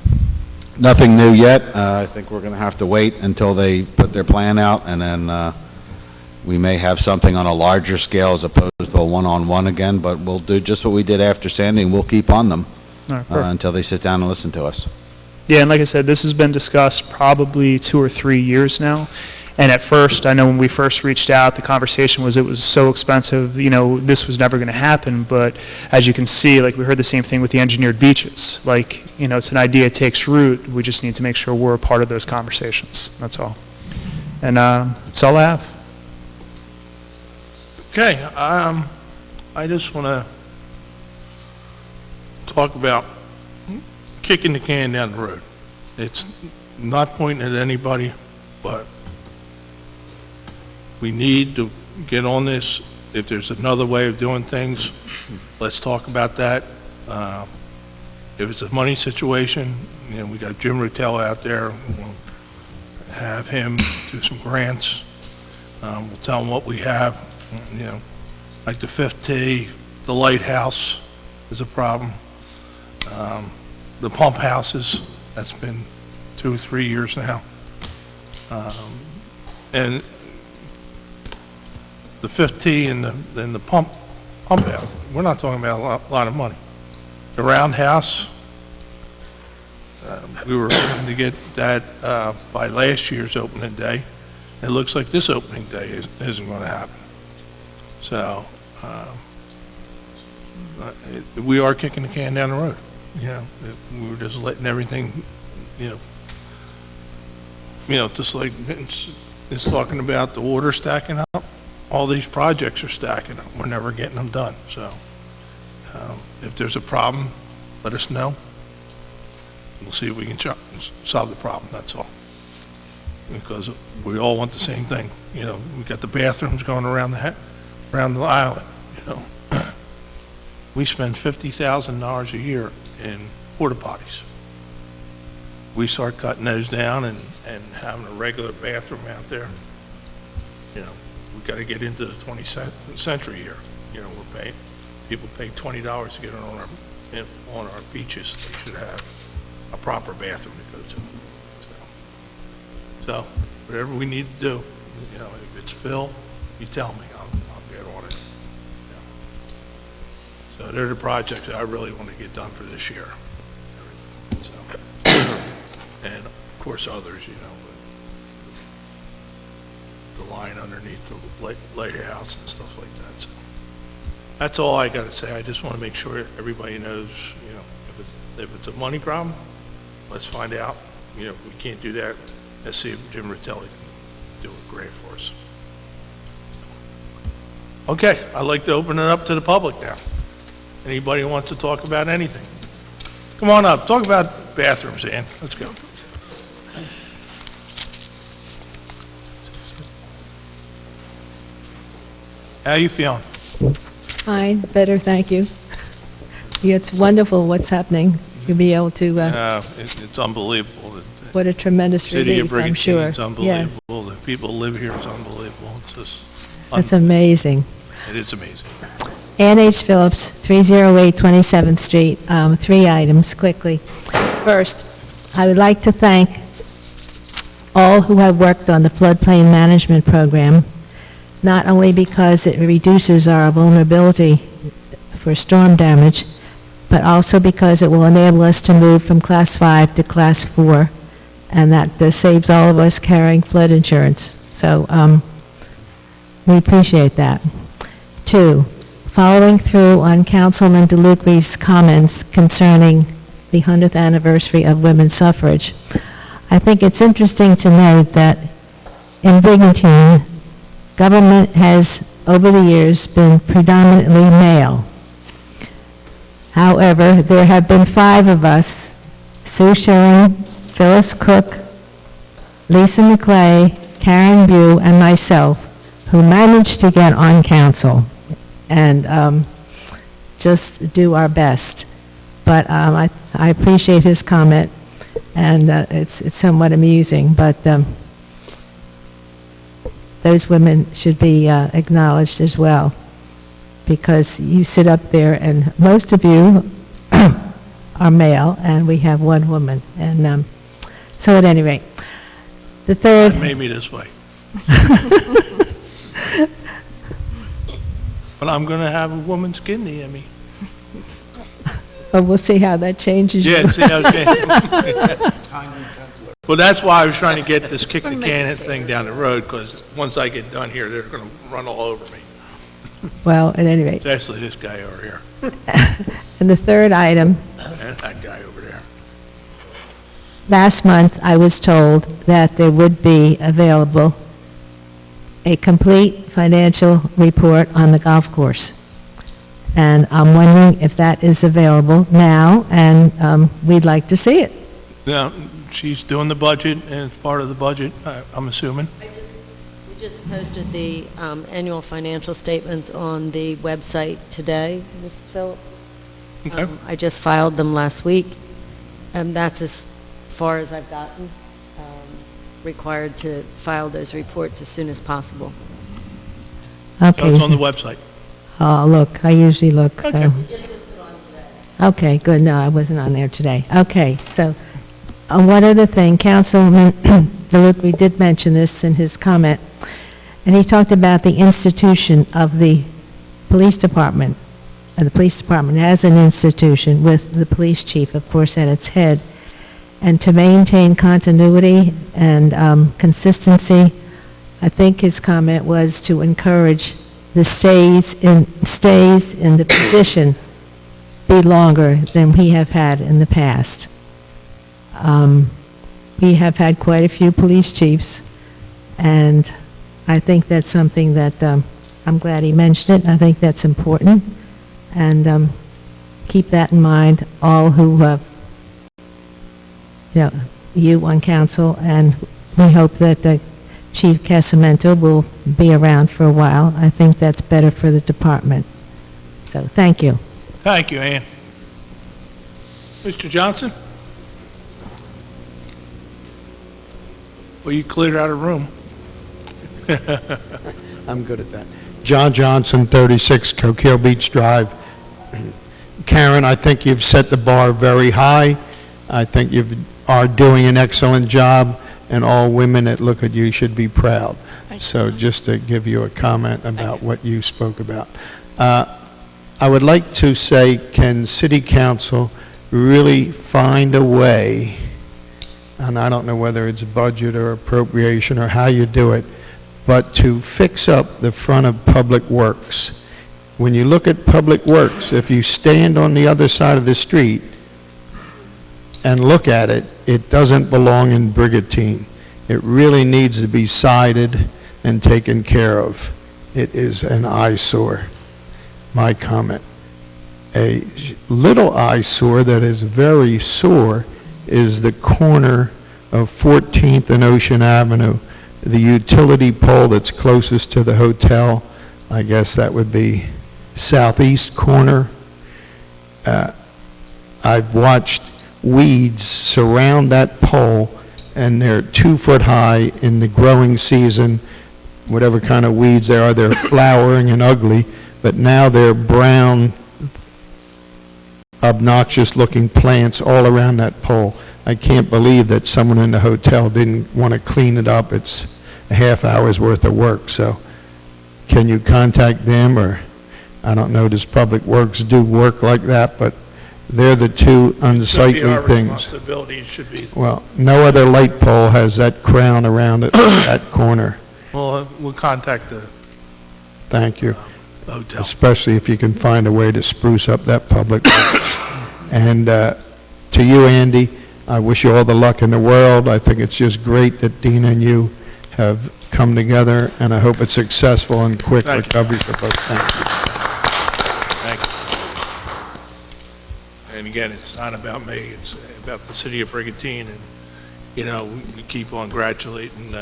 Nothing new yet. I think we're going to have to wait until they put their plan out, and then we may have something on a larger scale as opposed to a one-on-one again, but we'll do just what we did after Sandy, and we'll keep on them until they sit down and listen to us. Yeah, and like I said, this has been discussed probably 2 or 3 years now. And at first, I know when we first reached out, the conversation was it was so expensive, this was never going to happen. But as you can see, like we heard the same thing with the engineered beaches. Like, it's an idea, it takes root. We just need to make sure we're a part of those conversations. That's all. And that's all I have. Okay, I just want to talk about kicking the can down the road. It's not pointing at anybody, but we need to get on this. If there's another way of doing things, let's talk about that. If it's a money situation, you know, we got Jim Rutel out there. We'll have him do some grants. We'll tell him what we have, you know, like the 5th tee, the lighthouse is a problem. The pump houses, that's been 2 or 3 years now. And the 5th tee and the pump house, we're not talking about a lot of money. The roundhouse, we were hoping to get that by last year's opening day. It looks like this opening day isn't going to happen. So, we are kicking the can down the road. You know, we were just letting everything, you know, just like Vince is talking about the water stacking up. All these projects are stacking up. We're never getting them done. So, if there's a problem, let us know. We'll see if we can solve the problem, that's all. Because we all want the same thing. You know, we got the bathrooms going around the island, you know. We spend $50,000 a year in porta potties. We start cutting those down and having a regular bathroom out there. You know, we got to get into the 20th century here. You know, people pay $20 to get on our beaches. They should have a proper bathroom to go to. So whatever we need to do, you know, if it's Phil, you tell me, I'll get on it. Yeah. So they're the projects that I really want to get done for this year. So, and of course others, you know, the line underneath the lighthouse and stuff like that. So that's all I got to say. I just want to make sure everybody knows, you know, if it's a money problem, let's find out. You know, if we can't do that, let's see if Jim Ritelli can do a grant for us. Okay, I'd like to open it up to the public now. Anybody who wants to talk about anything? Come on up. Talk about bathrooms, Ann. Let's go. How you feeling? Fine, better, thank you. Yeah, it's wonderful what's happening. You'll be able to, It's unbelievable. what a tremendous City of relief, I'm Brigantine, sure. it's unbelievable. The people who live here, it's unbelievable. It's just... That's amazing. It is amazing. Ann H. Phillips, 308 27th Street. 3 items, quickly. First, I would like to thank all who have worked on the floodplain management program, not only because it reduces our vulnerability for storm damage, but also because it will enable us to move from Class 5 to Class 4, and that saves all of us carrying flood insurance. So we appreciate that. 2, following through on Councilman DeLucre's comments concerning the 100th anniversary of women's suffrage, I think it's interesting to note that in Brigantine, government has, over the years, been predominantly male. However, there have been 5 of us, Sue Schilling, Phyllis Cook, Lisa McClay, Karen Bew, and myself, who managed to get on council and just do our best. But I appreciate his comment, and it's somewhat amusing, but those women should be acknowledged as well, because you sit up there and most of you are male, and we have 1 woman. And so at any rate, the third... That made me this way. But I'm going to have a woman's kidney in me. But we'll see how that changes you. Yeah, see how it changes. Well, that's why I was trying to get this kick the can thing down the road, because once I get done here, they're going to run all over me. Well, at any rate. Especially this guy over here. And the third item, And that guy over there. last month I was told that there would be available a complete financial report on the golf course. And I'm wondering if that is available now, and we'd like to see it. Now, she's doing the budget, and it's part of the budget, I'm assuming. We just posted the annual financial statements on the website today, Mr. Phillips. Okay. I just filed them last week, and that's as far as I've gotten. Required to file those reports as soon as possible. Okay. So it's on the website. Oh, look, I usually look. Okay. Okay, good. No, I wasn't on there today. Okay, so one other thing, Councilman DeLuca did mention this in his comment, and he talked about the institution of the police department as an institution with the police chief, of course, at its head. And to maintain continuity and consistency, I think his comment was to encourage the stays in the position be longer than we have had in the past. We have had quite a few police chiefs, and I think that's something that, I'm glad he mentioned it. I think that's important, and keep that in mind, all who you on council, and we hope that Chief Casamento will be around for a while. I think that's better for the department. So, thank you. Thank you, Ann. Mr. Johnson? Well, you cleared out a room. I'm good at that. John Johnson, 36 Coquille Beach Drive. Karen, I think you've set the bar very high. I think you are doing an excellent job, and all women that look at you should be proud. So just to give you a comment about what you spoke about. I would like to say, can City Council really find a way, and I don't know whether it's budget or appropriation or how you do it, but to fix up the front of Public Works. When you look at Public Works, if you stand on the other side of the street and look at it, it doesn't belong in Brigantine. It really needs to be sided and taken care of. It is an eyesore, my comment. A little eyesore that is very sore is the corner of 14th and Ocean Avenue. The utility pole that's closest to the hotel, I guess that would be southeast corner. I've watched weeds surround that pole, and they're 2 foot high in the growing season. Whatever kind of weeds they are, they're flowering and ugly, but now they're brown, obnoxious-looking plants all around that pole. I can't believe that someone in the hotel didn't want to clean it up. It's a half hour's worth of work, so can you contact them, or, I don't know, does Public Works do work like that, but they're the two unsightly things. Responsibility, it should be. Well, no other light pole has that crown around it, that corner. Well, we'll contact the Thank you. hotel. Especially if you can find a way to spruce up that Public Works. And to you, Andy, I wish you all the luck in the world. I think it's just great that Dina and you have come together, and I hope it's successful and quick Thank you. recovery for both. Thank you. Thank you. And again, it's not about me, it's about the city of Brigantine, and, we keep on congratulating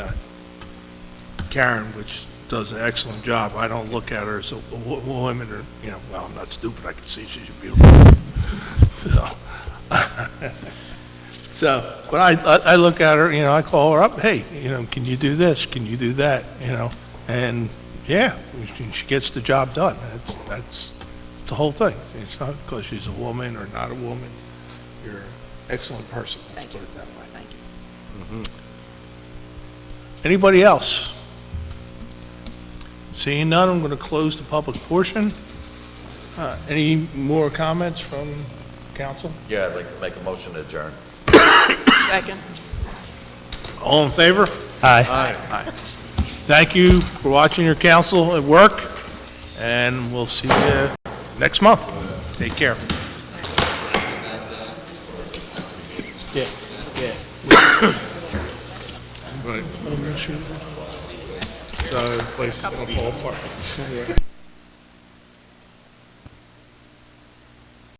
Karen, which does an excellent job. I don't look at her as a woman, or, well, I'm not stupid, I can see she's beautiful. But I look at her, I call her up, hey, can you do this, can you do that, and, yeah, she gets the job done. That's the whole thing. It's not because she's a woman or not a woman. You're an excellent person. Thank you. Put it that way. Thank you. Anybody else? Seeing none, I'm going to close the public portion. Any more comments from council? Yeah, I'd like to make a motion to adjourn. Second. All in favor? Aye. Thank you for watching your council at work, and we'll see you next month. Take care. Right. So the place is going to fall apart.